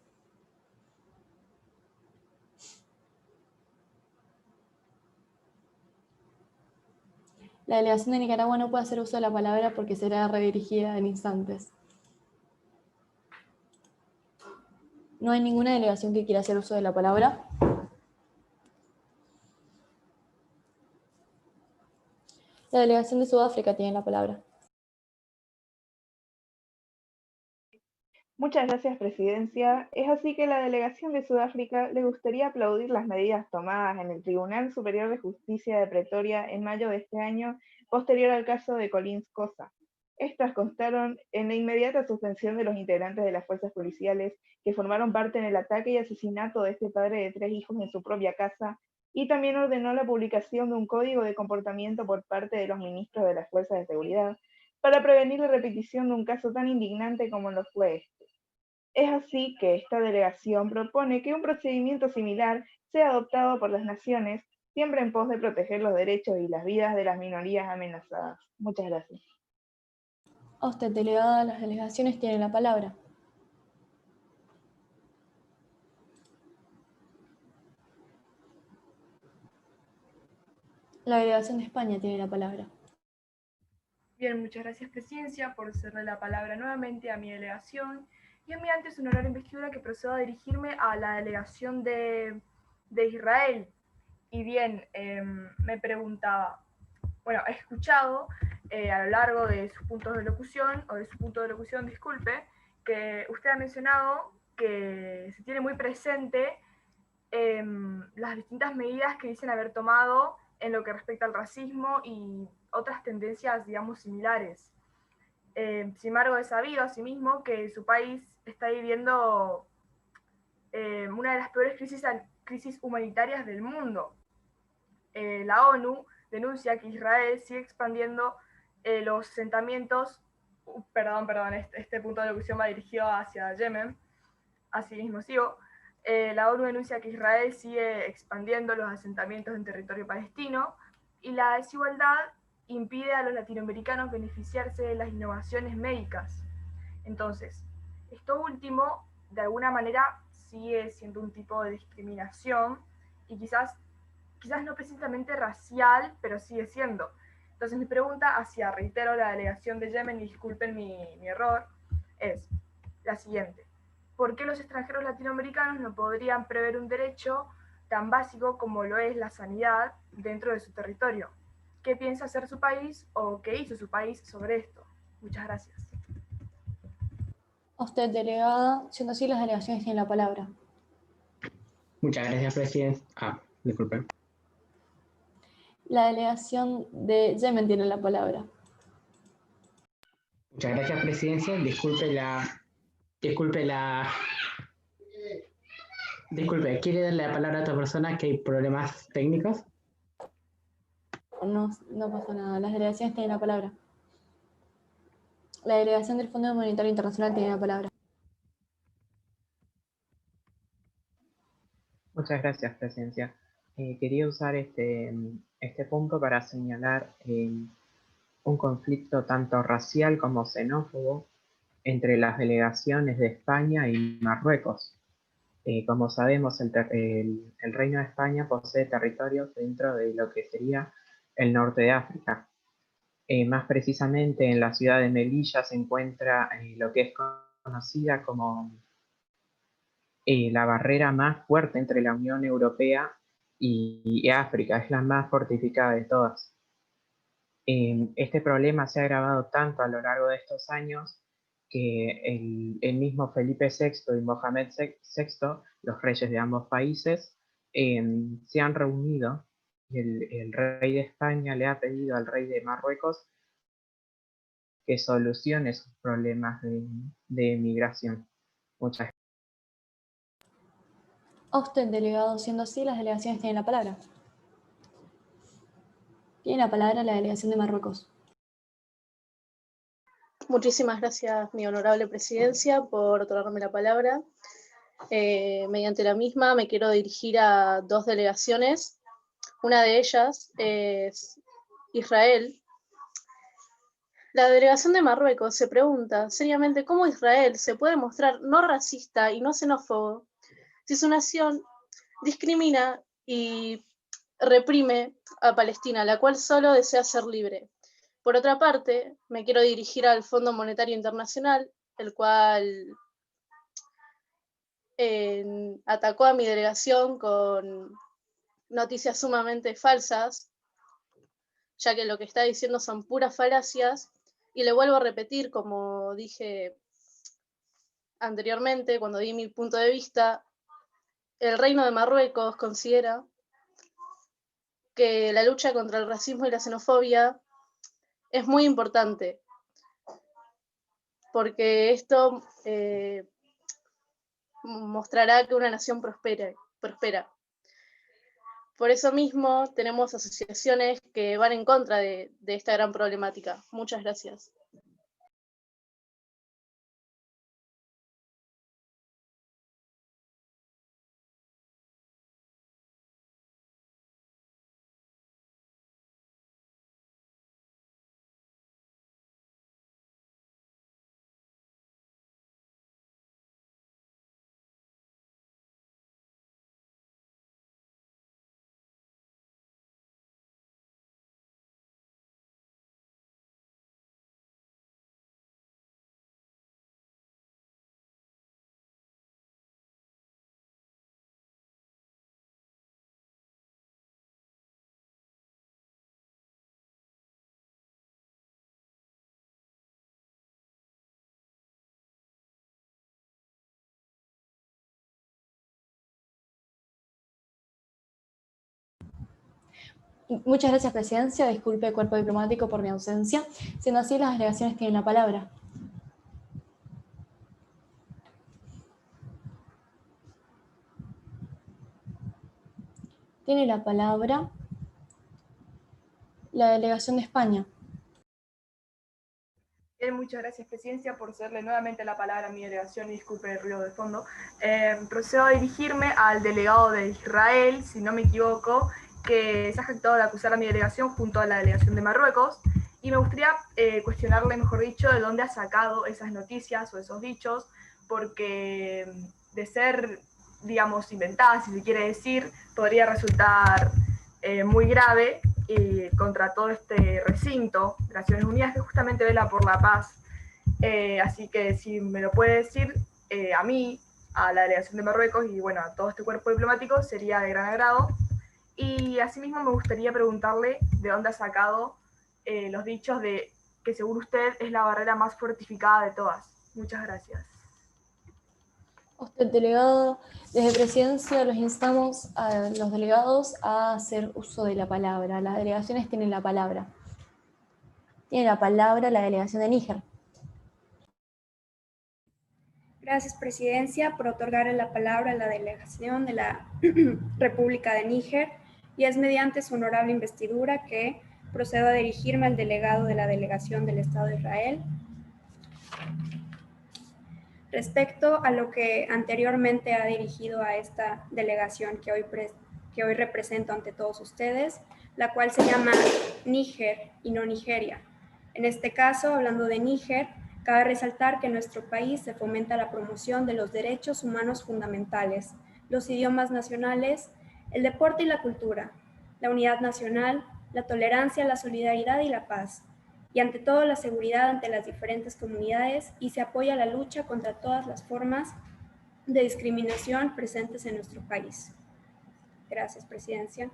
Speaker 1: La delegación de Nicaragua no puede hacer uso de la palabra porque será redirigida en instantes. ¿No hay ninguna delegación que quiera hacer uso de la palabra? La delegación de Sudáfrica tiene la palabra.
Speaker 14: Muchas gracias, Presidencia. Es así que la delegación de Sudáfrica le gustaría aplaudir las medidas tomadas en el Tribunal Superior de Justicia de Pretoria en mayo de este año, posterior al caso de Collins Cosa. Estas constaron en la inmediata suspensión de los integrantes de las fuerzas policiales que formaron parte en el ataque y asesinato de este padre de 3 hijos en su propia casa, y también ordenó la publicación de un código de comportamiento por parte de los ministros de las fuerzas de seguridad para prevenir la repetición de un caso tan indignante como lo fue este. Es así que esta delegación propone que un procedimiento similar sea adoptado por las naciones, siempre en pos de proteger los derechos y las vidas de las minorías amenazadas. Muchas gracias.
Speaker 1: A usted, delegada, las delegaciones tienen la palabra. La delegación de España tiene la palabra.
Speaker 9: Bien, muchas gracias, Presidencia, por cederle la palabra nuevamente a mi delegación. Y es mediante su honoraria investidura que procedo a dirigirme a la delegación de Israel. Y bien, me preguntaba, bueno, he escuchado a lo largo de sus puntos de locución, o de su punto de locución, disculpe, que usted ha mencionado que se tiene muy presente las distintas medidas que dicen haber tomado en lo que respecta al racismo y otras tendencias, digamos, similares. Sin embargo, he sabido asimismo que su país está viviendo una de las peores crisis humanitarias del mundo. La ONU denuncia que Israel sigue expandiendo los asentamientos, perdón, este punto de locución va dirigido hacia Yemen, así mismo sigo. La ONU denuncia que Israel sigue expandiendo los asentamientos en territorio palestino y la desigualdad impide a los latinoamericanos beneficiarse de las innovaciones médicas. Entonces, esto último, de alguna manera, sigue siendo un tipo de discriminación y quizás no precisamente racial, pero sigue siendo. Entonces mi pregunta hacia, reitero, la delegación de Yemen, y disculpen mi error, es la siguiente. ¿Por qué los extranjeros latinoamericanos no podrían prever un derecho tan básico como lo es la sanidad dentro de su territorio? ¿Qué piensa hacer su país o qué hizo su país sobre esto? Muchas gracias.
Speaker 1: A usted, delegada. Siendo así, las delegaciones tienen la palabra.
Speaker 2: Muchas gracias, Presidenta. Disculpen.
Speaker 1: La delegación de Yemen tiene la palabra.
Speaker 2: Muchas gracias, Presidencia. Disculpe, ¿quiere darle la palabra a otra persona que hay problemas técnicos?
Speaker 1: No, no pasa nada. Las delegaciones tienen la palabra. La delegación del Fondo Monetario Internacional tiene la palabra.
Speaker 13: Muchas gracias, Presidencia. Quería usar este punto para señalar un conflicto tanto racial como xenófobo entre las delegaciones de España y Marruecos. Como sabemos, el Reino de España posee territorios dentro de lo que sería el norte de África. Más precisamente en la ciudad de Melilla se encuentra lo que es conocida como la barrera más fuerte entre la Unión Europea y África, es la más fortificada de todas. Este problema se ha agravado tanto a lo largo de estos años que el mismo Felipe VI y Mohamed VI, los reyes de ambos países, se han reunido y el rey de España le ha pedido al rey de Marruecos que solucione sus problemas de migración. Muchas gracias.
Speaker 1: A usted, delegado. Siendo así, las delegaciones tienen la palabra. Tiene la palabra la delegación de Marruecos.
Speaker 11: Muchísimas gracias, mi honorable presidencia, por otorgarme la palabra. Mediante la misma me quiero dirigir a dos delegaciones. Una de ellas es Israel. La delegación de Marruecos se pregunta seriamente cómo Israel se puede mostrar no racista y no xenófobo si su nación discrimina y reprime a Palestina, la cual solo desea ser libre. Por otra parte, me quiero dirigir al Fondo Monetario Internacional, el cual atacó a mi delegación con noticias sumamente falsas, ya que lo que está diciendo son puras falacias, y le vuelvo a repetir, como dije anteriormente, cuando di mi punto de vista, el Reino de Marruecos considera que la lucha contra el racismo y la xenofobia es muy importante, porque esto mostrará que una nación prospera. Por eso mismo tenemos asociaciones que van en contra de esta gran problemática. Muchas gracias.
Speaker 1: Muchas gracias, Presidencia. Disculpe, cuerpo diplomático, por mi ausencia. Siendo así, las delegaciones tienen la palabra. Tiene la palabra la delegación de España.
Speaker 9: Muchas gracias, Presidencia, por cederle nuevamente la palabra a mi delegación y disculpe el ruido de fondo. Procedo a dirigirme al delegado de Israel, si no me equivoco, que se ha jactado de acusar a mi delegación junto a la delegación de Marruecos, y me gustaría cuestionarle, mejor dicho, de dónde ha sacado esas noticias o esos dichos, porque de ser, digamos, inventadas, si se quiere decir, podría resultar muy grave contra todo este recinto de Naciones Unidas que justamente vela por la paz. Así que si me lo puede decir a mí, a la delegación de Marruecos y bueno, a todo este cuerpo diplomático, sería de gran agrado. Y asimismo me gustaría preguntarle de dónde ha sacado los dichos de que según usted es la barrera más fortificada de todas. Muchas gracias.
Speaker 1: Usted, delegado, desde Presidencia los instamos a los delegados a hacer uso de la palabra. Las delegaciones tienen la palabra. Tiene la palabra la delegación de Níger.
Speaker 15: Gracias, Presidencia, por otorgarle la palabra a la delegación de la República de Níger, y es mediante su honorable investidura que procedo a dirigirme al delegado de la delegación del Estado de Israel. Respecto a lo que anteriormente ha dirigido a esta delegación que hoy represento ante todos ustedes, la cual se llama Níger y no Nigeria. En este caso, hablando de Níger, cabe resaltar que en nuestro país se fomenta la promoción de los derechos humanos fundamentales, los idiomas nacionales, el deporte y la cultura, la unidad nacional, la tolerancia, la solidaridad y la paz, y ante todo la seguridad ante las diferentes comunidades, y se apoya la lucha contra todas las formas de discriminación presentes en nuestro país. Gracias, Presidencia.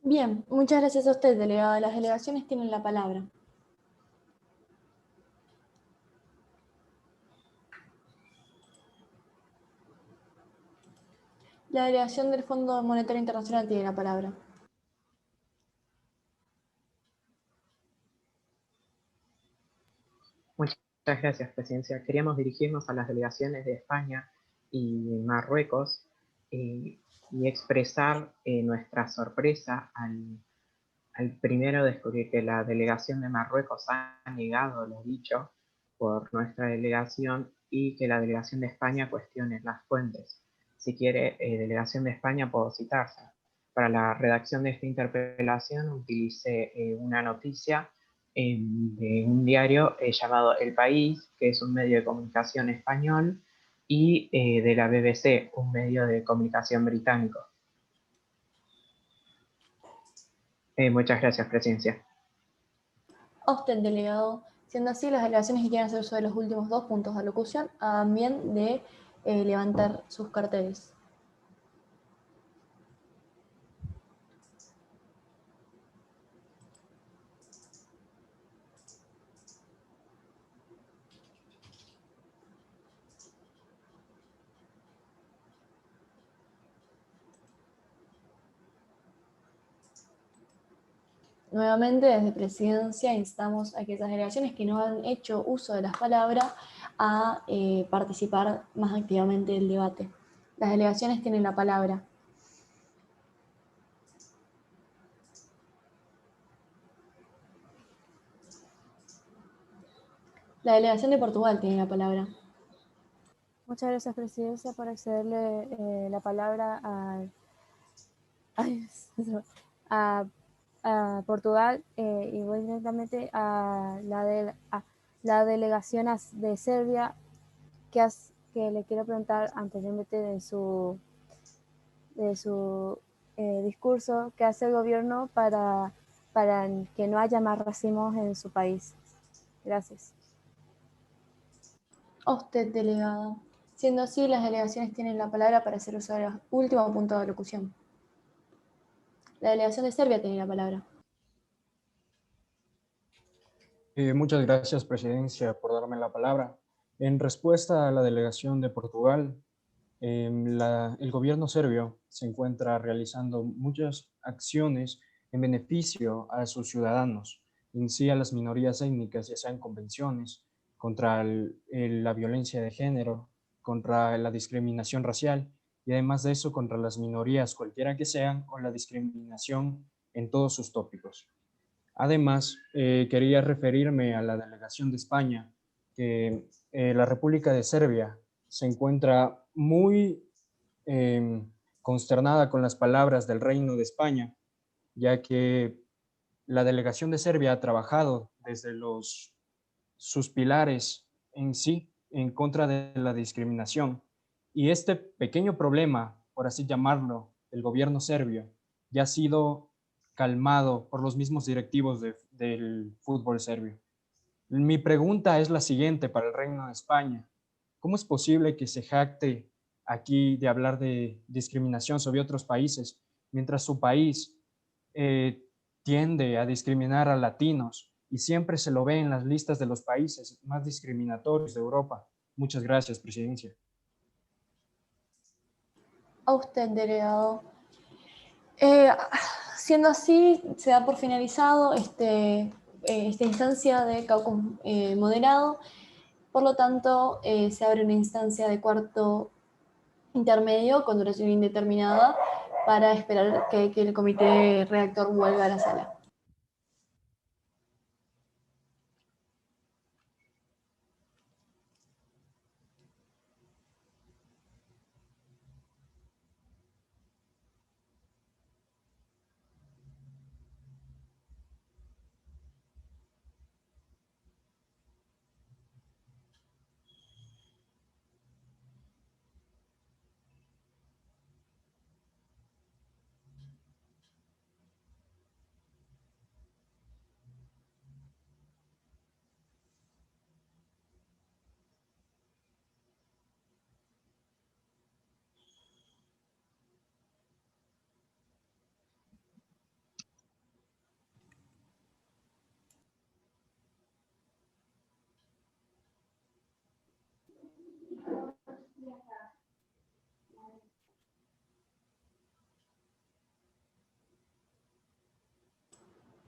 Speaker 1: Bien, muchas gracias a usted, delegado. Las delegaciones tienen la palabra. La delegación del Fondo Monetario Internacional tiene la palabra.
Speaker 13: Muchas gracias, Presidencia. Queríamos dirigirnos a las delegaciones de España y Marruecos y expresar nuestra sorpresa al primero descubrir que la delegación de Marruecos ha negado lo dicho por nuestra delegación y que la delegación de España cuestione las fuentes. Si quiere, delegación de España, puedo citarse. Para la redacción de esta interpelación utilicé una noticia de un diario llamado El País, que es un medio de comunicación español, y de la BBC, un medio de comunicación británico. Muchas gracias, Presidencia.
Speaker 1: A usted, delegado. Siendo así, las delegaciones que quieran hacer uso de los últimos 2 puntos de alocución, hagan bien de levantar sus carteles. Nuevamente, desde Presidencia, instamos a aquellas delegaciones que no han hecho uso de las palabras a participar más activamente del debate. Las delegaciones tienen la palabra. La delegación de Portugal tiene la palabra.
Speaker 17: Muchas gracias, Presidencia, por accederle la palabra a Portugal, y voy directamente a la delegación de Serbia, que le quiero preguntar anteriormente de su discurso, ¿qué hace el gobierno para que no haya más racismo en su país? Gracias.
Speaker 1: A usted, delegado. Siendo así, las delegaciones tienen la palabra para hacer uso del último punto de alocución. La delegación de Serbia tiene la palabra.
Speaker 10: Muchas gracias, Presidencia, por darme la palabra. En respuesta a la delegación de Portugal, el gobierno serbio se encuentra realizando muchas acciones en beneficio a sus ciudadanos, en sí a las minorías étnicas, ya sean convenciones contra la violencia de género, contra la discriminación racial y además de eso contra las minorías, cualquiera que sean, o la discriminación en todos sus tópicos. Además, quería referirme a la delegación de España, que la República de Serbia se encuentra muy consternada con las palabras del Reino de España, ya que la delegación de Serbia ha trabajado desde sus pilares en sí en contra de la discriminación. Y este pequeño problema, por así llamarlo, del gobierno serbio, ya ha sido calmado por los mismos directivos del fútbol serbio. Mi pregunta es la siguiente para el Reino de España. ¿Cómo es posible que se jacte aquí de hablar de discriminación sobre otros países, mientras su país tiende a discriminar a latinos y siempre se lo ve en las listas de los países más discriminatorios de Europa? Muchas gracias, Presidencia.
Speaker 1: A usted, delegado. Siendo así, se da por finalizado esta instancia de caucus moderado. Por lo tanto, se abre una instancia de cuarto intermedio con duración indeterminada para esperar que el comité redactor vuelva a la sala.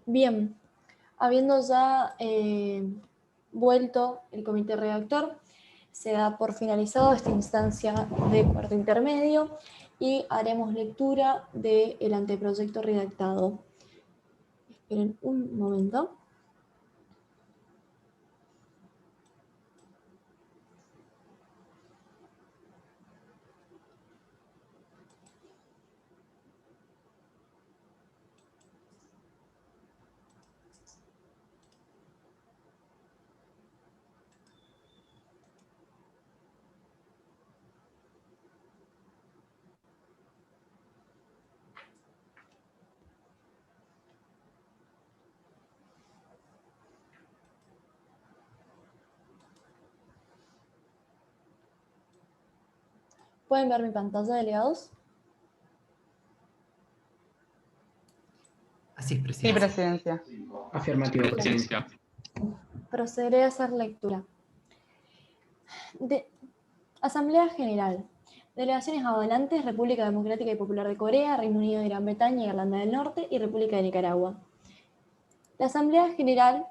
Speaker 1: Bien, habiendo ya vuelto el comité redactor, se da por finalizado esta instancia de cuarto intermedio y haremos lectura del anteproyecto redactado. Esperen un momento. ¿Pueden ver mi pantalla, delegados?
Speaker 3: Así es,
Speaker 5: Sí,
Speaker 3: Presidencia.
Speaker 5: Presidencia.
Speaker 2: Afirmativo,
Speaker 6: Presidencia.
Speaker 1: Procederé a hacer lectura. Asamblea General. Delegaciones avalantes, República Democrática y Popular de Corea, Reino Unido y Gran Bretaña, Irlanda del Norte y República de Nicaragua. La Asamblea General,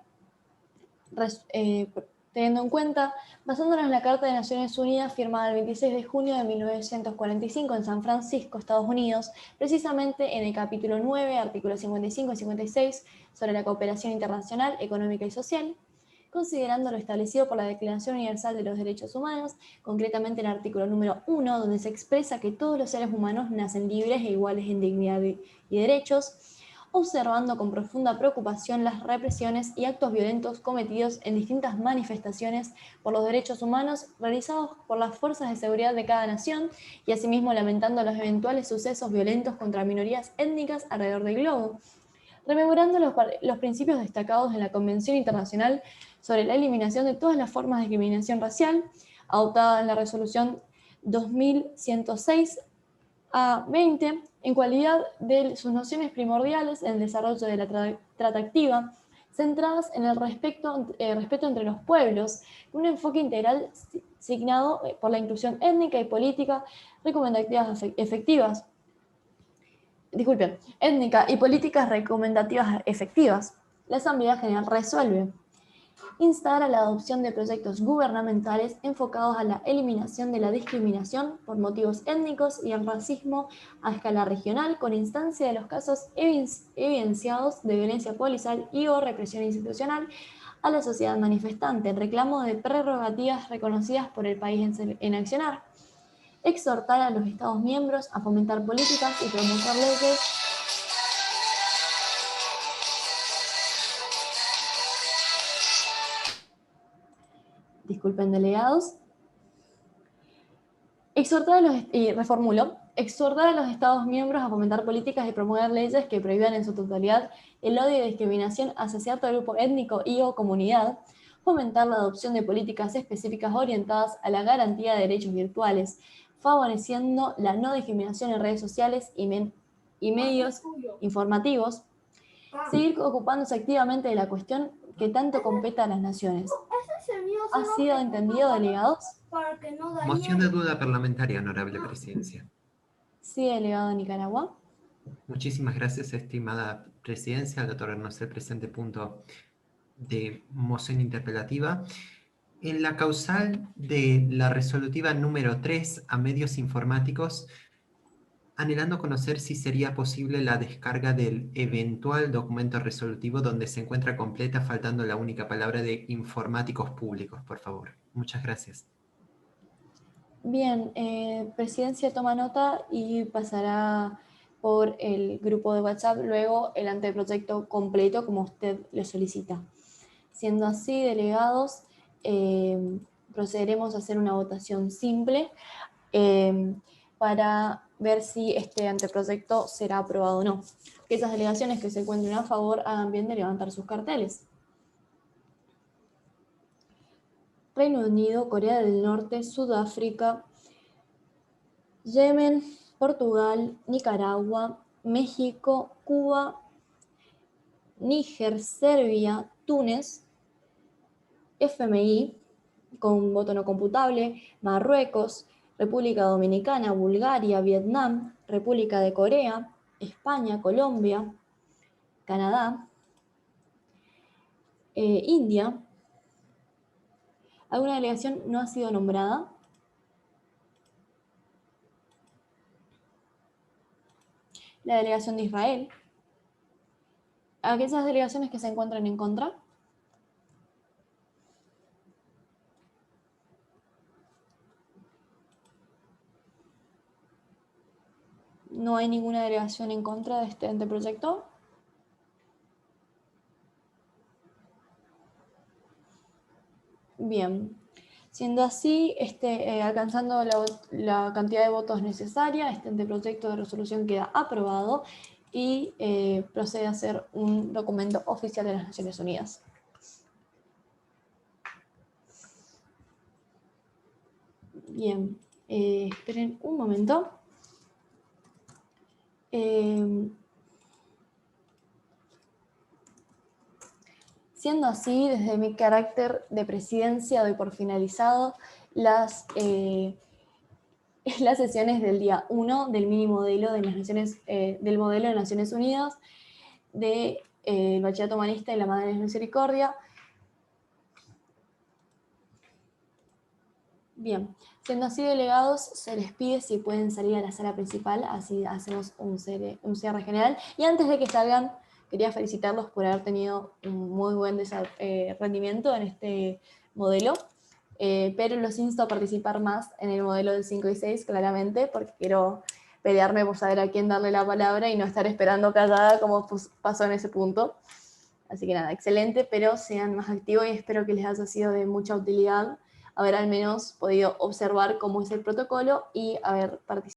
Speaker 1: teniendo en cuenta, basándonos en la Carta de Naciones Unidas firmada el 26 de junio de 1945 en San Francisco, Estados Unidos, precisamente en el capítulo 9, artículos 55 y 56, sobre la cooperación internacional, económica y social, considerando lo establecido por la Declaración Universal de los Derechos Humanos, concretamente en el artículo número 1, donde se expresa que todos los seres humanos nacen libres e iguales en dignidad y derechos, observando con profunda preocupación las represiones y actos violentos cometidos en distintas manifestaciones por los derechos humanos realizados por las fuerzas de seguridad de cada nación y asimismo lamentando los eventuales sucesos violentos contra minorías étnicas alrededor del globo, rememorando los principios destacados en la Convención Internacional sobre la eliminación de todas las formas de discriminación racial, adoptada en la Resolución 2106 a 20, en cualidad de sus nociones primordiales en el desarrollo de la tratativa, centradas en el respeto entre los pueblos, un enfoque integral signado por la inclusión étnica y política, recomendativas efectivas. étnica y políticas recomendativas efectivas. La Asamblea General resuelve instar a la adopción de proyectos gubernamentales enfocados a la eliminación de la discriminación por motivos étnicos y el racismo a escala regional, con instancia de los casos evidenciados de violencia policial y o represión institucional a la sociedad manifestante, en reclamo de prerrogativas reconocidas por el país en accionar. Exhortar a los Estados miembros a fomentar políticas y promulgar leyes delegados. Exhortar a los Estados miembros a fomentar políticas y promover leyes que prohíban en su totalidad el odio y discriminación hacia cierto grupo étnico y o comunidad. Fomentar la adopción de políticas específicas orientadas a la garantía de derechos virtuales, favoreciendo la no discriminación en redes sociales y medios informativos. Seguir ocupándose activamente de la cuestión que tanto compete a las naciones. ¿Ha sido entendido, delegados?
Speaker 3: Moción de duda parlamentaria, honorable presidencia.
Speaker 1: Sí, delegado de Nicaragua.
Speaker 3: Muchísimas gracias, estimada presidencia, al otorgarnos el presente punto de moción interpelativa. En la causal de la resolutiva número 3 a medios informáticos, anhelando conocer si sería posible la descarga del eventual documento resolutivo donde se encuentra completa, faltando la única palabra de informáticos públicos, por favor. Muchas gracias.
Speaker 1: Bien, presidencia toma nota y pasará por el grupo de WhatsApp luego el anteproyecto completo como usted lo solicita. Siendo así, delegados, procederemos a hacer una votación simple para ver si este anteproyecto será aprobado o no. Que esas delegaciones que se encuentren a favor hagan bien de levantar sus carteles. Reino Unido, Corea del Norte, Sudáfrica, Yemen, Portugal, Nicaragua, México, Cuba, Níger, Serbia, Túnez, FMI, con voto no computable, Marruecos, República Dominicana, Bulgaria, Vietnam, República de Corea, España, Colombia, Canadá, India. ¿Alguna delegación no ha sido nombrada? La delegación de Israel. ¿Aquellas delegaciones que se encuentran en contra? ¿No hay ninguna delegación en contra de este anteproyecto? Bien. Siendo así, alcanzando la cantidad de votos necesaria, este anteproyecto de resolución queda aprobado y procede a ser un documento oficial de las Naciones Unidas. Bien, esperen un momento. Siendo así, desde mi carácter de presidencia doy por finalizado las sesiones del día 1 del mini modelo de las Naciones, del modelo de Naciones Unidas, del Bachillerato Humanista y la Madre de Misericordia. Bien, siendo así, delegados, se les pide si pueden salir a la sala principal, así hacemos un cierre general. Y antes de que salgan, quería felicitarlos por haber tenido un muy buen rendimiento en este modelo, pero los insto a participar más en el modelo del 5 y 6, claramente, porque quiero pelearme por saber a quién darle la palabra y no estar esperando callada como pasó en ese punto. Así que nada, excelente, pero sean más activos y espero que les haya sido de mucha utilidad haber al menos podido observar cómo es el protocolo y haber participado.